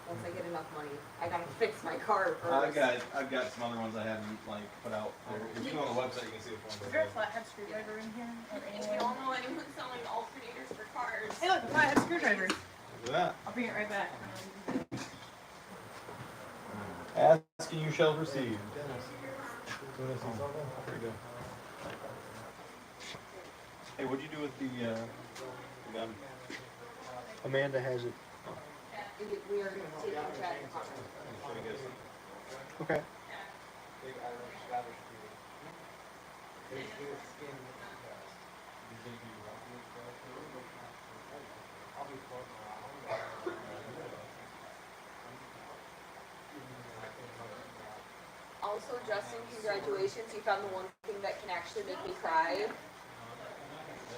Once I get enough money, I gotta fix my car I've first. got some other ones I haven't like put out there. If you go on the website, you can see the ones. Is there a flathead screwdriver in here? Or If anywhere? you don't know anyone selling alternators for cars. Hey, look, a flathead screwdriver. Look at I'll bring it right back. that. Ask and you shall receive. There you go. Hey, what'd you do with the gun? Amanda has it. We are taking Chad to Congress. Okay. Also, Justin, congratulations. You found the one thing that can actually make me cry.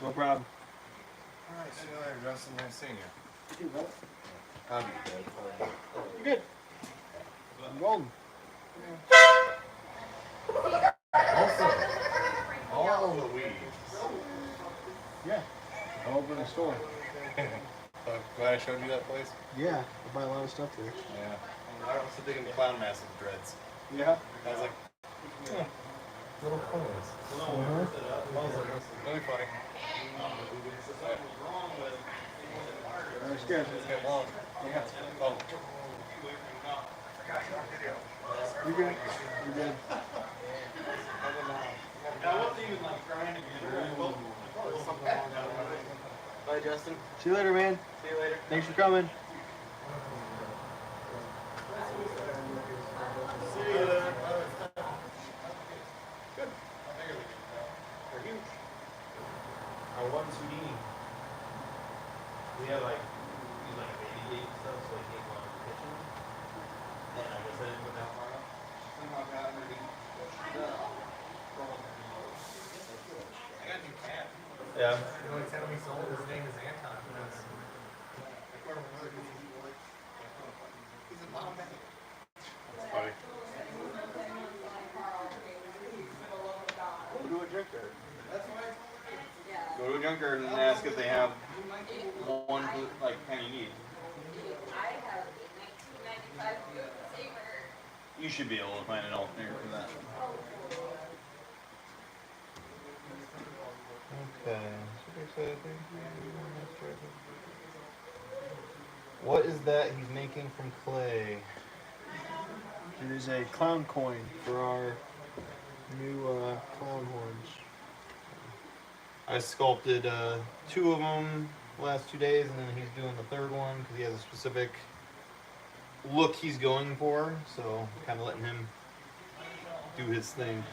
No problem. Alright, see you later, Justin. Nice seeing you. I'll be good. You're good. I'm golden. All the weeds. Yeah. I'll open a store. Glad I showed you that place. Yeah, I buy a lot of stuff there. Yeah. I was so digging the clown mask with dreads. Yeah. I was like, little clothes. Really funny. That's good. It's getting long. Yeah. Oh. You're good. You're good. Bye, Justin. See you later, man. See you later. Thanks for coming. They're huge. Our one's Houdini. We have like, use like a baby gate and stuff, so like they go in the kitchen. And I guess I didn't put that far up. I got a new cat. Yeah. You know, tell me sold his name is Anton. That's funny. Go to a junkyard. Go to a junkyard and ask if they have one like kind you need. I have a 1995 Buick Saber. You should be able to find an alternator for that. Okay. What is that he's making from clay? It is a clown coin for our new clown horns. I sculpted 2 of them last 2 days, and then he's doing the 3rd one because he has a specific look he's going for. So kind of letting him do his thing.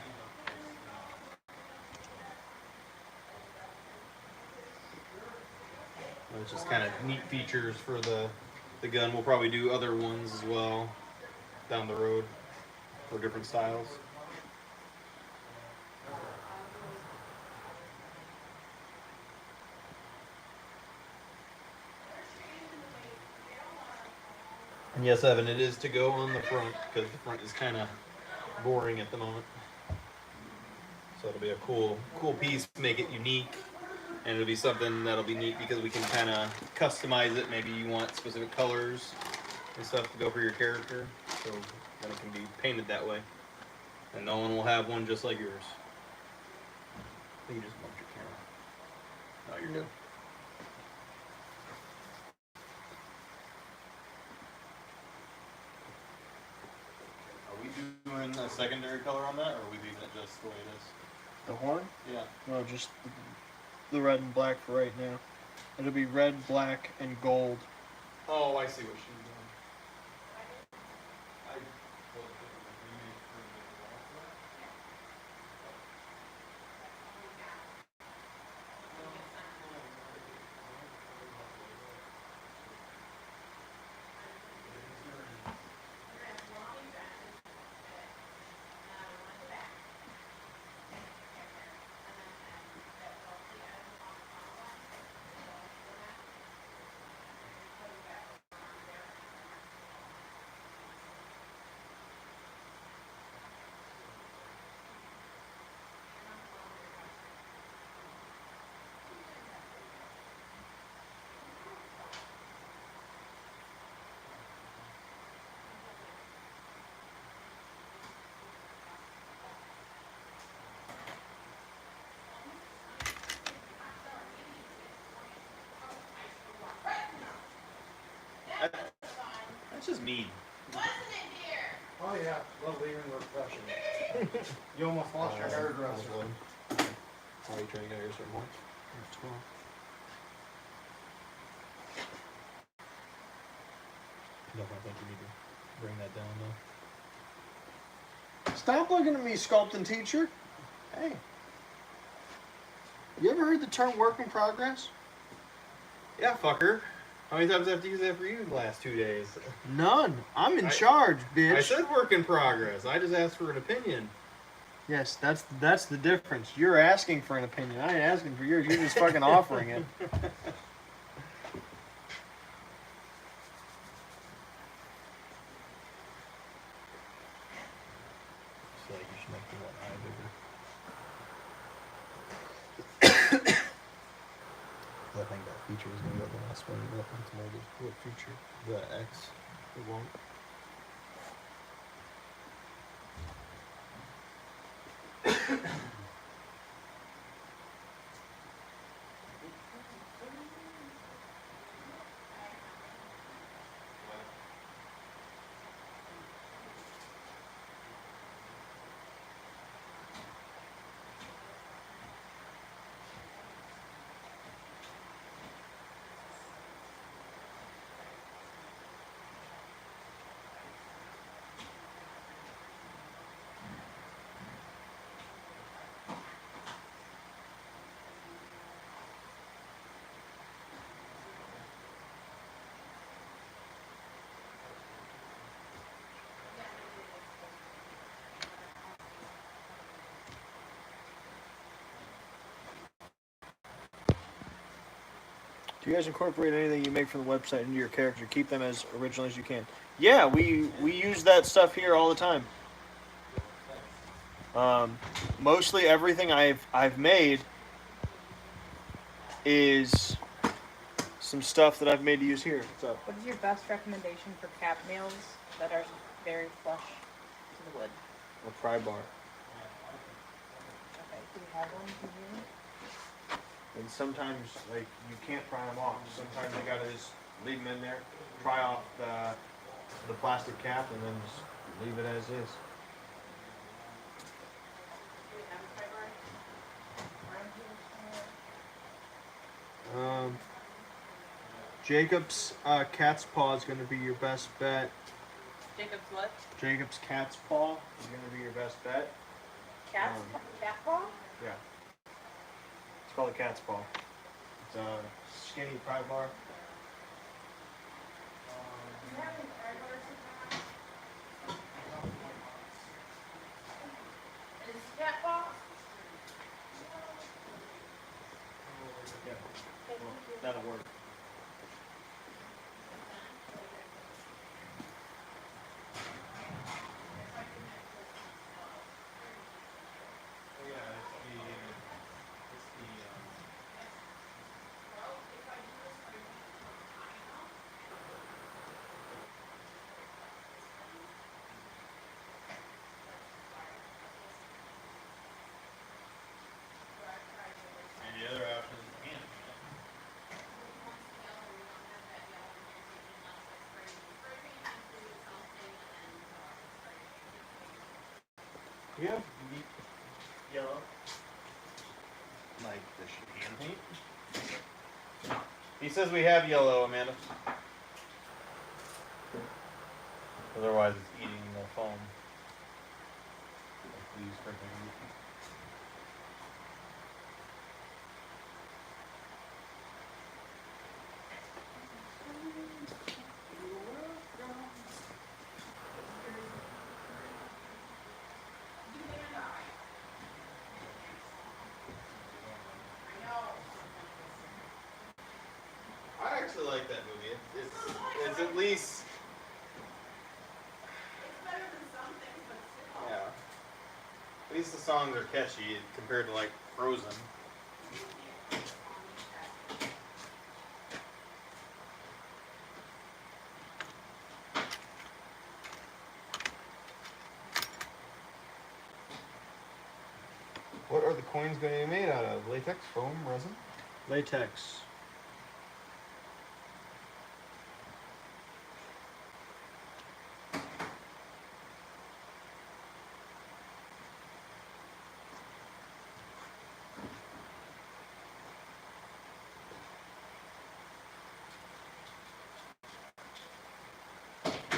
It's just kind of neat features for the gun. We'll probably do other ones as well down the road for different styles. And yes, Evan, it is to go on the front because the front is kind of boring at the moment. So it'll be a cool piece, make it unique. And it'll be something that'll be neat because we can kind of customize it. Maybe you want specific colors and stuff to go for your character. So then it can be painted that way. And no one will have one just like yours. I think you just bumped your camera. No, you're good. Are we doing a secondary color on that, or are we leaving it just the way it is? The horn? Yeah. No, just the red and black for right now. It'll be red, black, and gold. Oh, I see what she's doing. That's just mean. Oh yeah, lovely and refreshing. You almost lost your hairdresser. Are you trying to get your certain one? No, I think you need to bring that down though. Stop looking at me, sculpting teacher. Hey. You ever heard the term work in progress? Yeah, fucker. How many times do I have to use that for you the last 2 days? None. I'm in I- charge, bitch. I said work in progress. I just asked for an opinion. Yes, that's the difference. You're asking for an opinion. I ain't asking for yours. You're just fucking offering it. I feel like you should make the one eye bigger. I think that feature is gonna go the last one. But it's molded. What feature? The X. It won't. Do you guys incorporate anything you make from the website into your character? Keep them as original as you can. Yeah, we use that stuff here all the time. Mostly everything I've made is some stuff that I've made to use here. What's up? What is your best recommendation for cap nails that are very flush to the wood? A pry bar. Okay, do you have one here? And sometimes, like, you can't pry them off. Sometimes you gotta just leave them in there, pry off the plastic cap, and then just leave it as is. Jacob's cat's paw is going to be your best bet. Jacob's what? Jacob's cat's paw is going to be your best bet. Cat's cat paw? Yeah. It's called a cat's paw. It's a skinny pry bar. Is cat paw? Yeah. Well, that'll work. And the other option is hand. You have yellow. Like the hand paint? He says we have yellow, Amanda. Otherwise, it's eating the foam. Like we use for painting. I actually like that movie. It's at least. It's better than some things, but still. Yeah. At least the songs are catchy compared to like Frozen. What are the coins going to be made out of? Latex, foam, resin? Latex.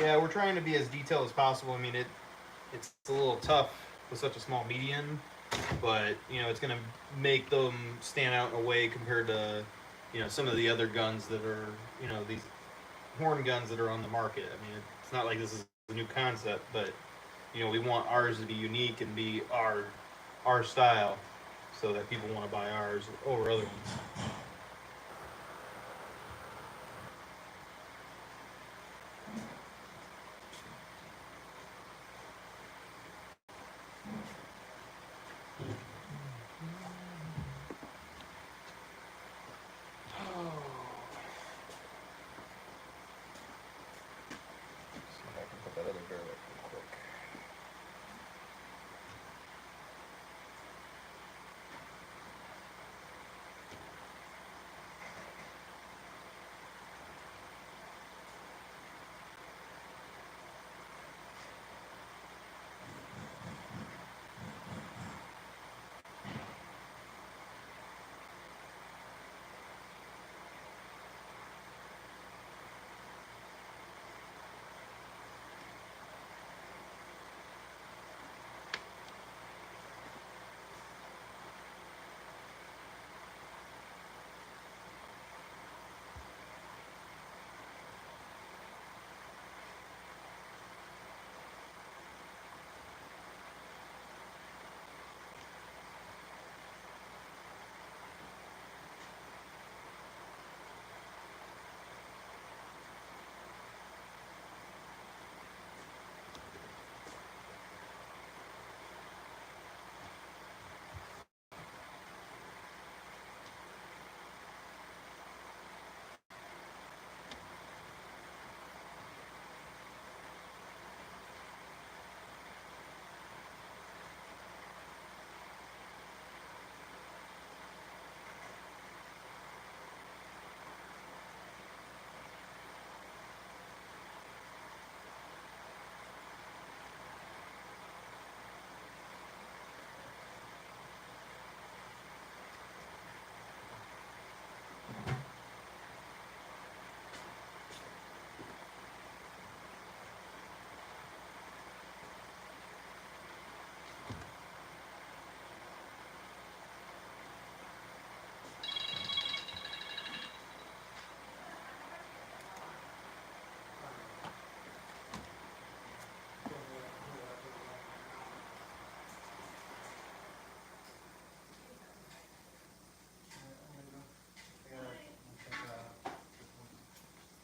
Yeah, we're trying to be as detailed as possible. I mean, it's a little tough with such a small medium, but you know, it's gonna make them stand out in a way compared to, you know, some of the other guns that are, you know, these horn guns that are on the market. I mean, it's not like this is a new concept, but you know, we want ours to be unique and be our style, so that people want to buy ours over other ones. See if I can put that other barrel up real quick.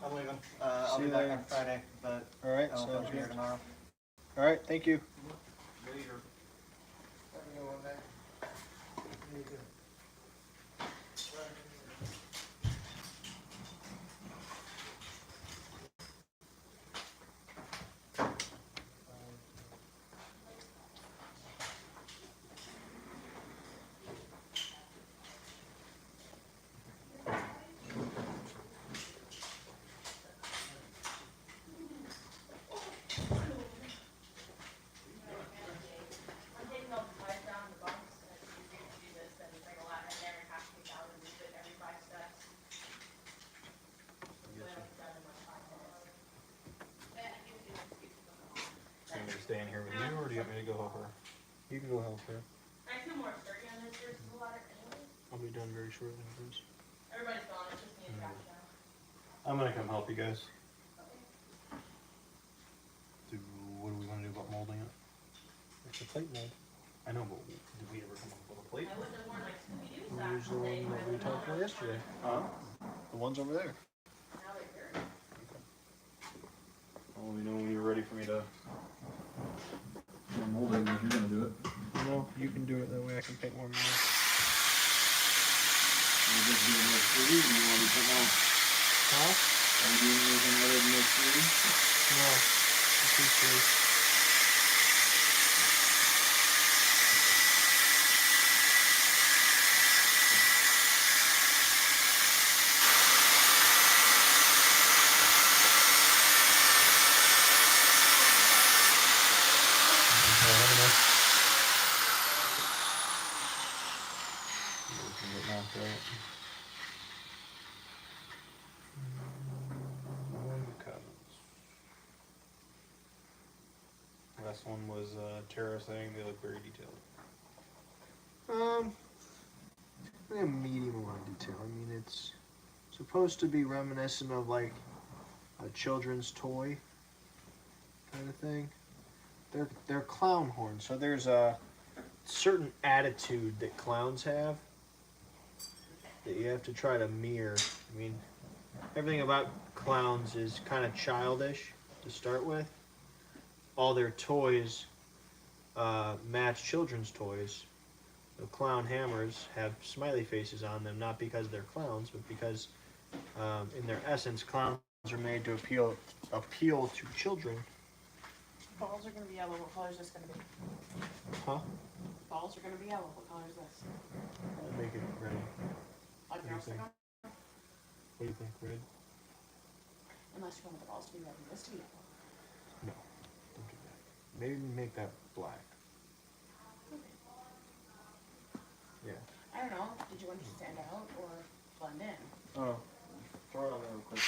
I'm leaving. I'll See be you back later. on Friday, but All right, I don't know if sounds I'll be here good. tomorrow. All right, thank you. Later. I'm taking all the ties down in the box, and it's easier to do this than staying here with you, or do you want me to go help her? You can go help her. I feel more sturdy on this versus the water anyway. I'll be done very shortly, Bruce. Everybody's gone, it's just me and Josh now. I'm gonna come help you guys. What do we want to do about molding it? It's a plate mold. I know, but did we ever come up with a plate? I wouldn't have worn like Scooby-Doo We socks used the today. one that we talked about yesterday. The ones over there. Now they're dirty. Well, let me know when you're ready for me to. I'm molding if you're gonna do it. No, you can do it that way. I can paint more now. Are you just doing those 3D, or do you want to be putting on? Huh? Are you doing anything other than those 3D? No. Appreciate it. Last one was terracing. They look very detailed. We have medium amount of detail. I mean, it's supposed to be reminiscent of like a children's toy kind of thing. They're clown horns, so there's a certain attitude that clowns have that you have to try to mirror. I mean, everything about clowns is kind of childish to start with. All their toys match children's toys. The clown hammers have smiley faces on them, not because they're clowns, but because in their essence, clowns are made to appeal to children. Balls are gonna be yellow, what color is this gonna be? Huh? Balls are gonna be yellow, what color is this? Make it red. Like do you think? Mexico? What do you think, red? Unless you want the balls to be red and this to be yellow. Don't do that. Maybe make that black. Yeah. I don't know, did you want it to stand out or blend in? Oh, throw it on there real quick.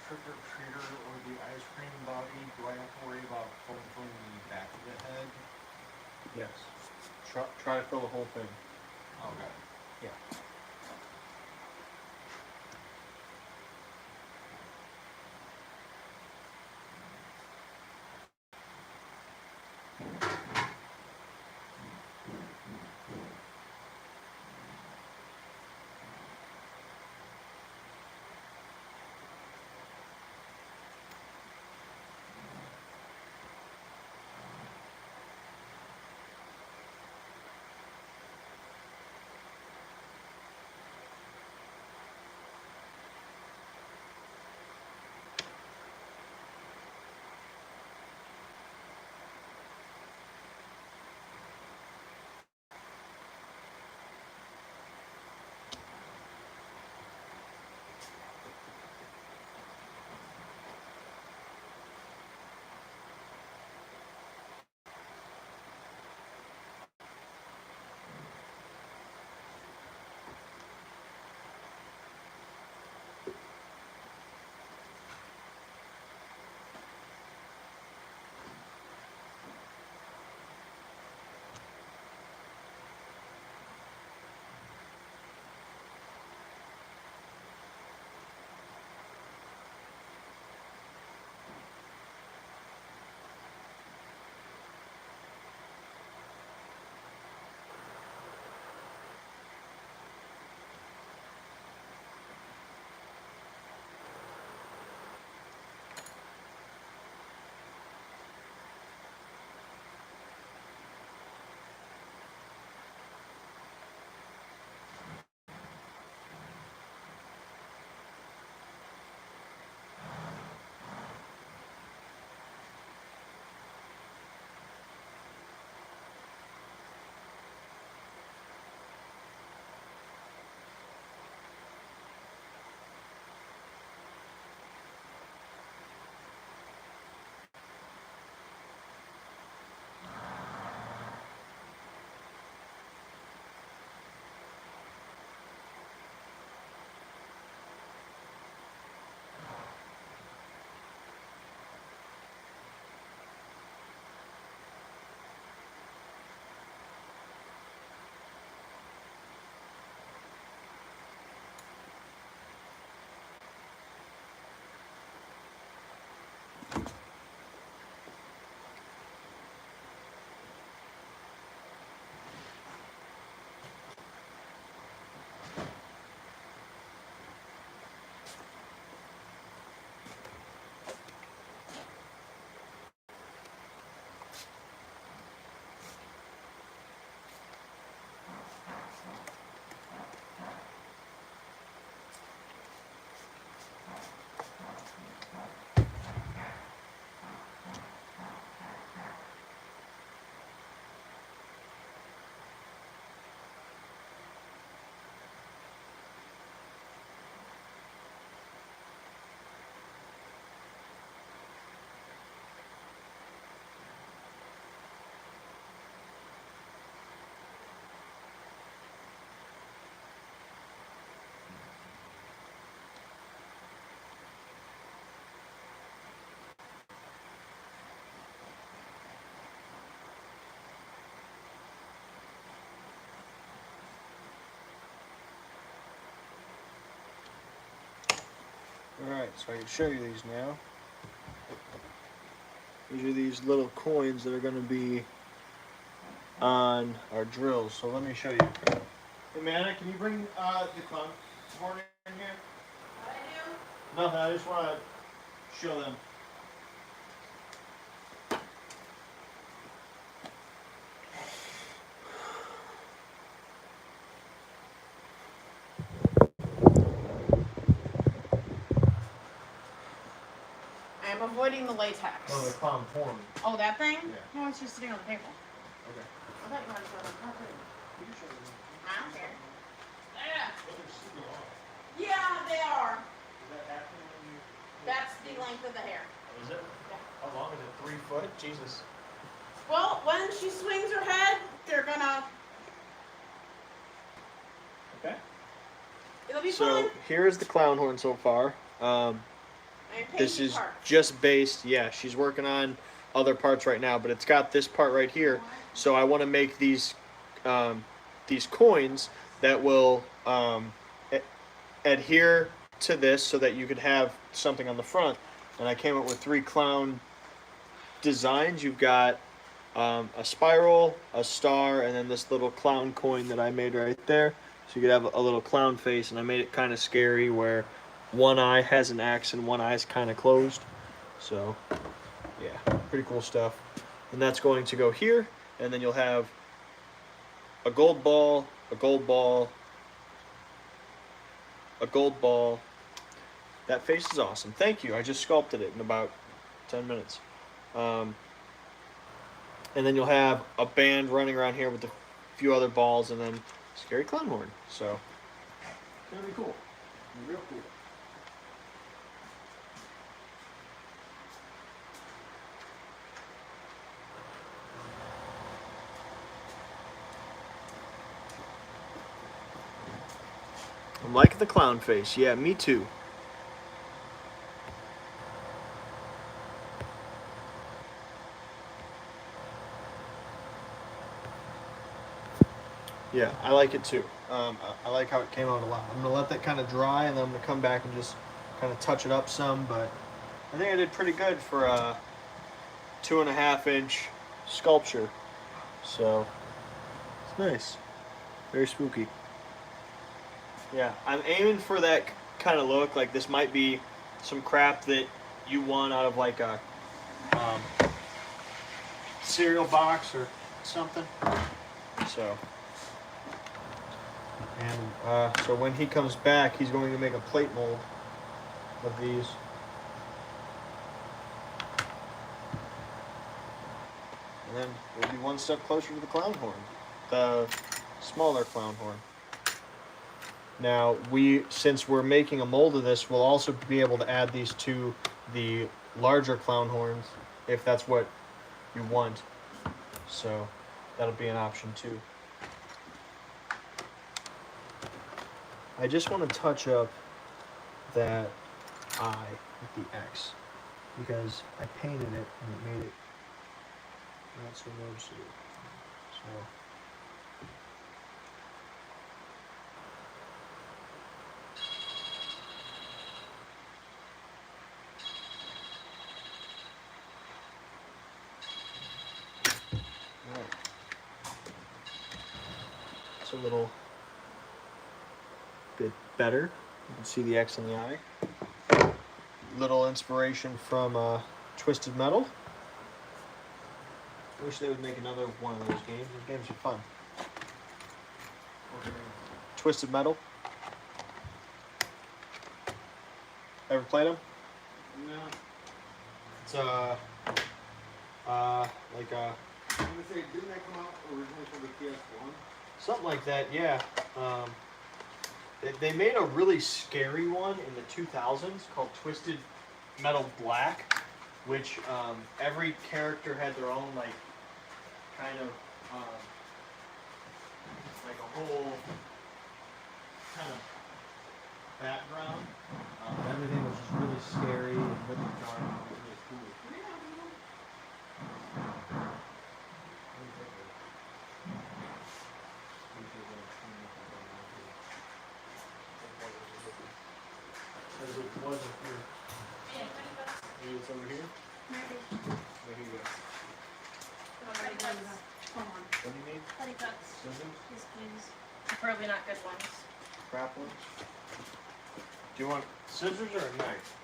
trick or treater or the ice cream buggy, do I have to worry about filling the back of the head? Yes. Try to fill the whole thing. Okay. Yeah. Alright, so I can show you these now. These are these little coins that are going to be on our drills. So let me show you. Hey, Amanda, can you bring the clown horn in here? What I do? Nothing, I just want to show them. I am avoiding the latex. No, the clown horn. Oh, that thing? Yeah. No, it's just sitting on the table. Okay. I thought you wanted to show them. I don't care. Yeah, they are. That's the length of the hair. Is it? Yeah. How long is it? 3 foot? Jesus. Well, when she swings her head, they're gonna. Okay. It'll be So fun. here is the clown horn so far. This is just based, yeah, she's working on other parts right now, but it's got this part right here. So I want to make these coins that will adhere to this so that you could have something on the front. And I came up with 3 clown designs. You've got a spiral, a star, and then this little clown coin that I made right there. So you could have a little clown face, and I made it kind of scary where one eye has an X and one eye's kind of closed. So, yeah, pretty cool stuff. And that's going to go here, and then you'll have a gold ball, a gold ball, a gold ball. That face is awesome. Thank you. I just sculpted it in about 10 minutes. And then you'll have a band running around here with a few other balls, and then scary clown horn. So, it's gonna be cool. It'll be real cool. I'm liking the clown face. Yeah, me too. Yeah, I like it too. I like how it came out a lot. I'm gonna let that kind of dry, and then I'm gonna come back and just kind of touch it up some. But I think I did pretty good for a 2.5-inch sculpture. So it's nice, very spooky. Yeah, I'm aiming for that kind of look. Like this might be some crap that you won out of like a cereal box or something. So. And so when he comes back, he's going to make a plate mold of these. And then we'll be one step closer to the clown horn, the smaller clown horn. Now, since we're making a mold of this, we'll also be able to add these to the larger clown horns, if that's what you want. So that'll be an option too. I just want to touch up that eye with the X because I painted it and it made it not so noticeable. So. Right. It's a little bit better. You can see the X in the eye. Little inspiration from Twisted Metal. I wish they would make another one of those games. Those games are fun. Twisted Metal. Ever played them? No. It's like a I'm gonna say, didn't that come out originally for the PS1? something like that. Yeah. They made a really scary one in the 2000s called Twisted Metal Black, which every character had their own like kind of like a whole kind of background. Everything was just really scary and really dark. It was really cool. As it wasn't here. Maybe it's over here? There you go. Hold on. What do you need? Putty cuts. Scissors? Yes, please. Probably not good ones. Crap ones? Do you want scissors or a knife?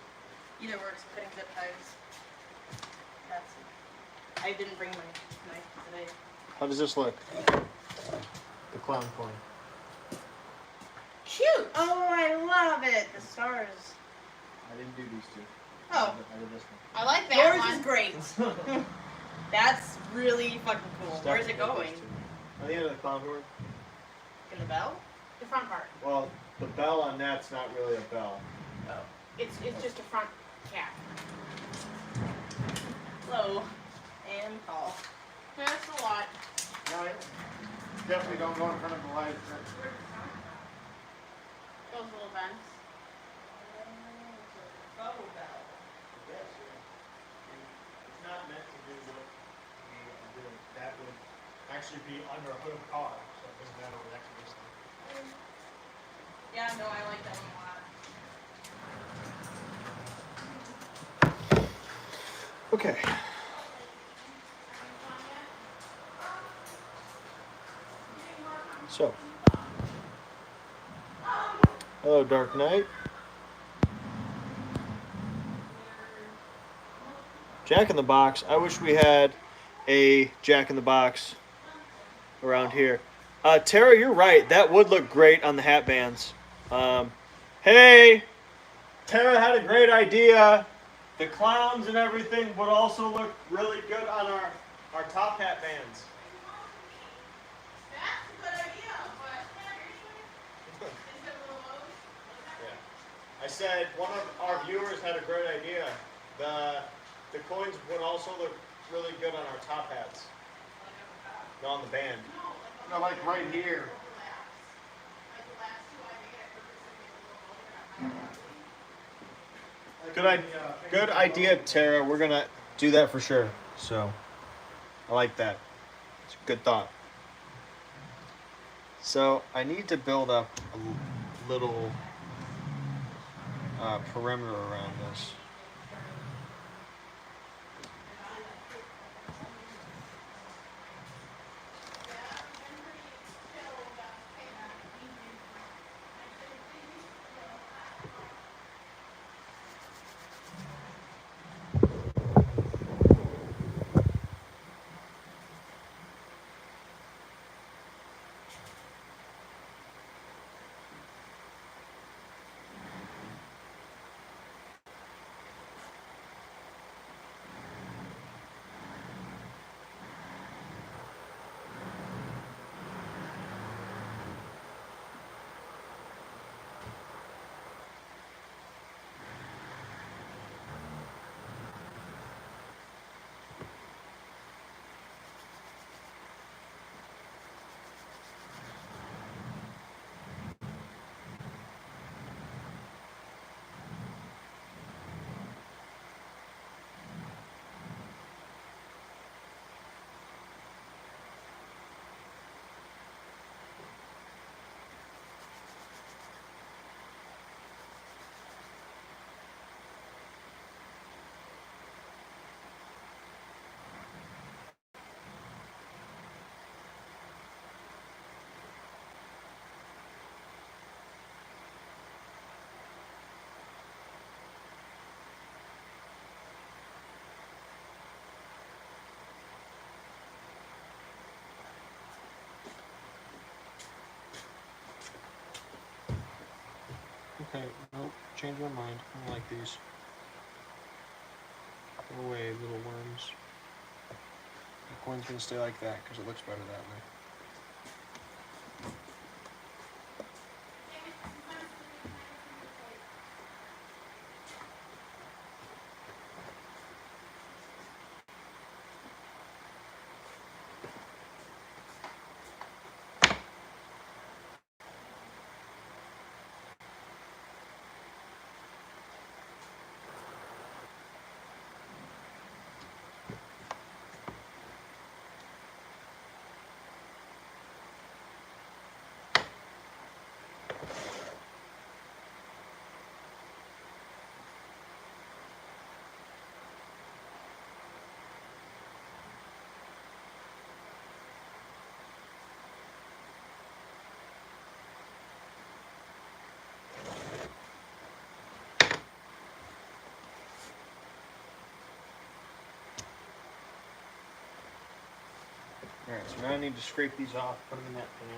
Either works, cutting zip ties. That's it. I didn't bring my knife today. How does this look? The clown coin. Cute! Oh, I love it! The stars. I didn't do these two. Oh, I did this one. I like that yours one. is great. That's really fucking cool. Stop Where's it and get going? these two. On the end of the clown horn. In the bell? The front part. Well, the bell on that's not really a bell. Oh. It's just a front cap. Low and tall. That's a lot. Alright. Definitely don't go in front of the light. Those little vents. Bow bell. actually be under a hood of a car, so it doesn't matter what it actually looks like. Yeah, no, I like that one a lot. Okay. So, hello, Dark Knight. Jack in the Box. I wish we had a Jack in the Box around here. Tara, you're right. That would look great on the hat bands. Hey, Tara had a great idea. The clowns and everything would also look really good on our top hat bands. That's a good idea, but instead of little O's, Yeah. I said one of our viewers had a great idea. The coins would also look really good on our top hats. No, on the band. No, like right here. Good idea, Tara. We're gonna do that for sure. So, I like that. It's a good thought. So I need to build up a little perimeter around this. Okay, nope, change my mind. I don't like these. Go away, little worms. The coin's gonna stay like that because it looks better that way. Alright, so now I need to scrape these off, put them in that pan.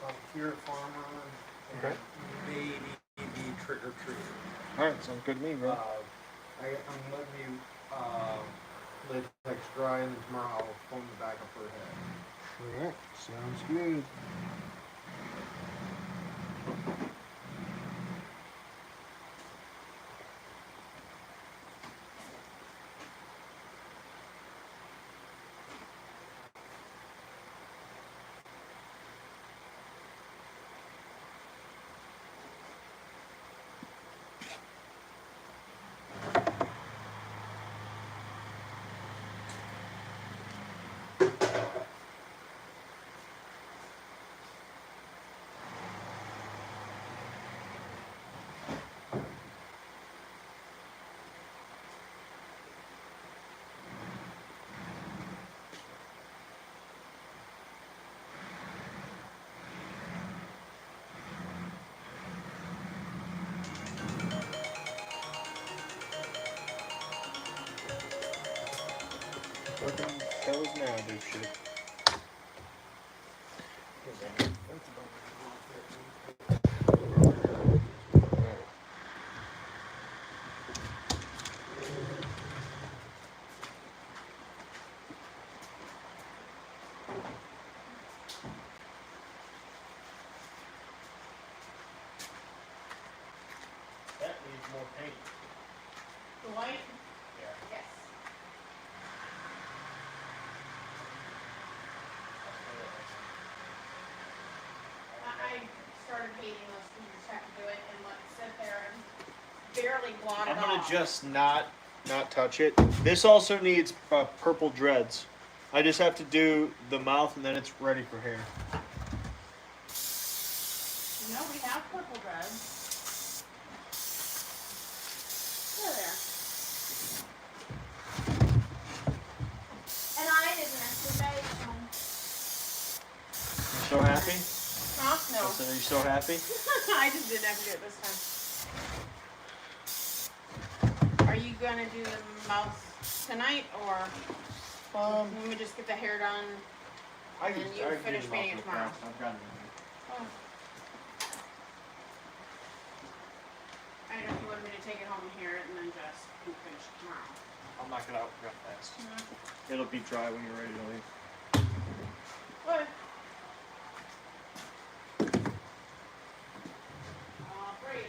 if you're a farmer, and Okay. maybe be trick or treat. All right, sounds good to me, bro. I'm letting you latex dry, and then tomorrow I'll foam the back of her head. All right, sounds good. Fucking fellas now do shit. That needs more paint. The white? Yeah. Yes. I started hating those when you just have to do it and let it sit there and barely blot it I'm gonna off. just not touch it. This also needs purple dreads. I just have to do the mouth and then it's ready for hair. No, we have purple dreads. There. And I didn't yesterday, You so happy? huh? I No. said, are you so happy? I just didn't have to do it this time. Are you gonna do the mouth tonight, or let me just get the hair done? I can- you I can finish do the painting mouth tomorrow. I've got it. Oh. I don't know if you wanted me to take it home and hear it and then just finish it tomorrow. I'll knock it out real fast. Mm-hmm. It'll be dry when you're ready to leave. What? Great.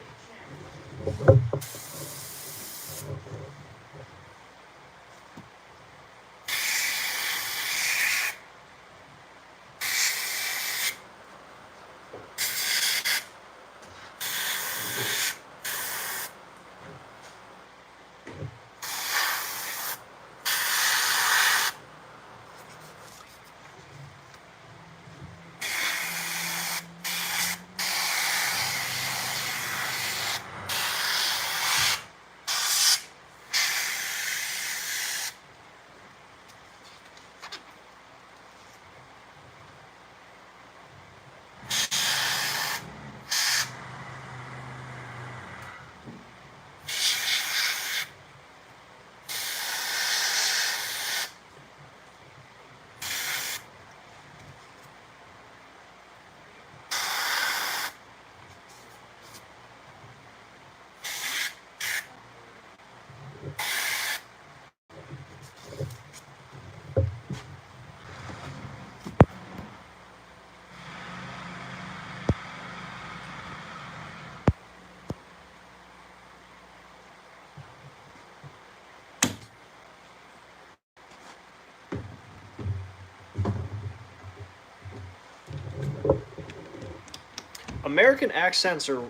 American accents are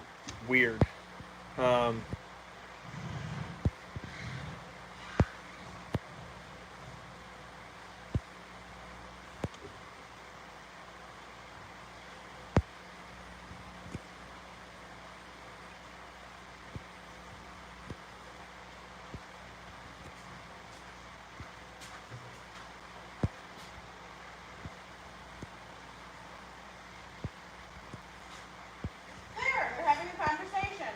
weird. There, you're having a conversation.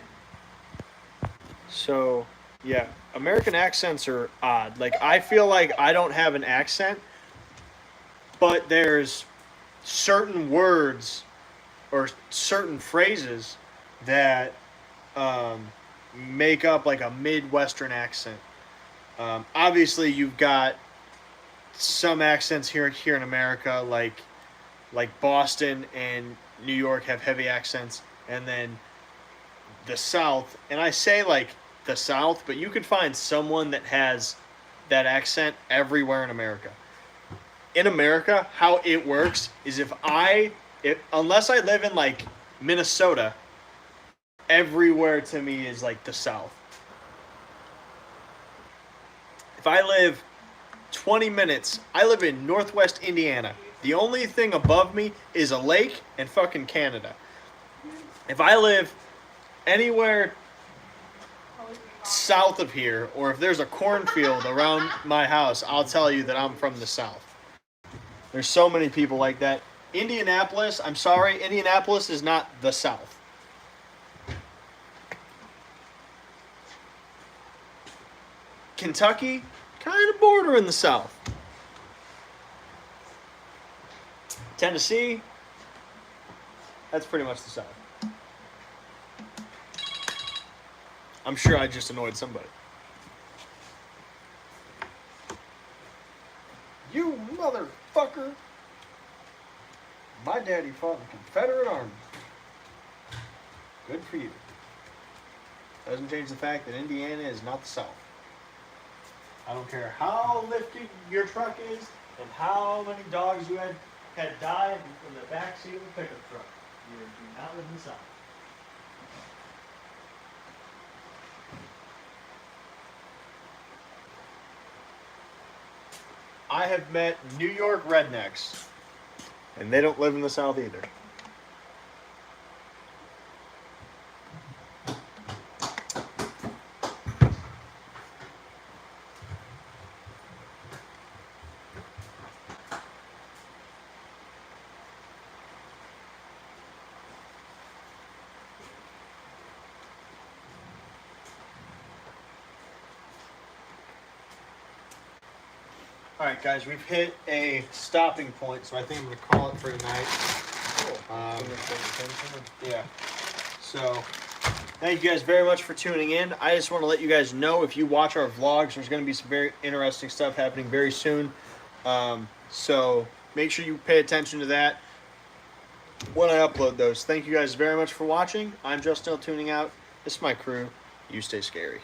So, yeah, American accents are odd. Like, I feel like I don't have an accent, but there's certain words or certain phrases that make up like a Midwestern accent. Obviously, you've got some accents here in America, like Boston and New York have heavy accents, and then the South. And I say like the South, but you could find someone that has that accent everywhere in America. In America, how it works is unless I live in like Minnesota, everywhere to me is like the South. If I live 20 minutes, I live in Northwest Indiana. The only thing above me is a lake and fucking Canada. If I live anywhere south of here, or if there's a cornfield around my house, I'll tell you that I'm from the South. There's so many people like that. Indianapolis, I'm sorry, Indianapolis is not the South. Kentucky, kind of border in the South. Tennessee, that's pretty much the South. I'm sure I just annoyed somebody. You motherfucker! My daddy fought in the Confederate Army. Good for you. Doesn't change the fact that Indiana is not the South. I don't care how lifted your truck is and how many dogs you had died in the backseat of a pickup truck. You do not live in the South. I have met New York rednecks, and they don't live in the South either. Alright guys, we've hit a stopping point, so I think I'm going to call it for tonight. Yeah. So, thank you guys very much for tuning in. I just want to let you guys know, if you watch our vlogs, there's going to be some very interesting stuff happening very soon. So, make sure you pay attention to that when I upload those. Thank you guys very much for watching. I'm Justin, tuning out. This is my crew. You stay scary.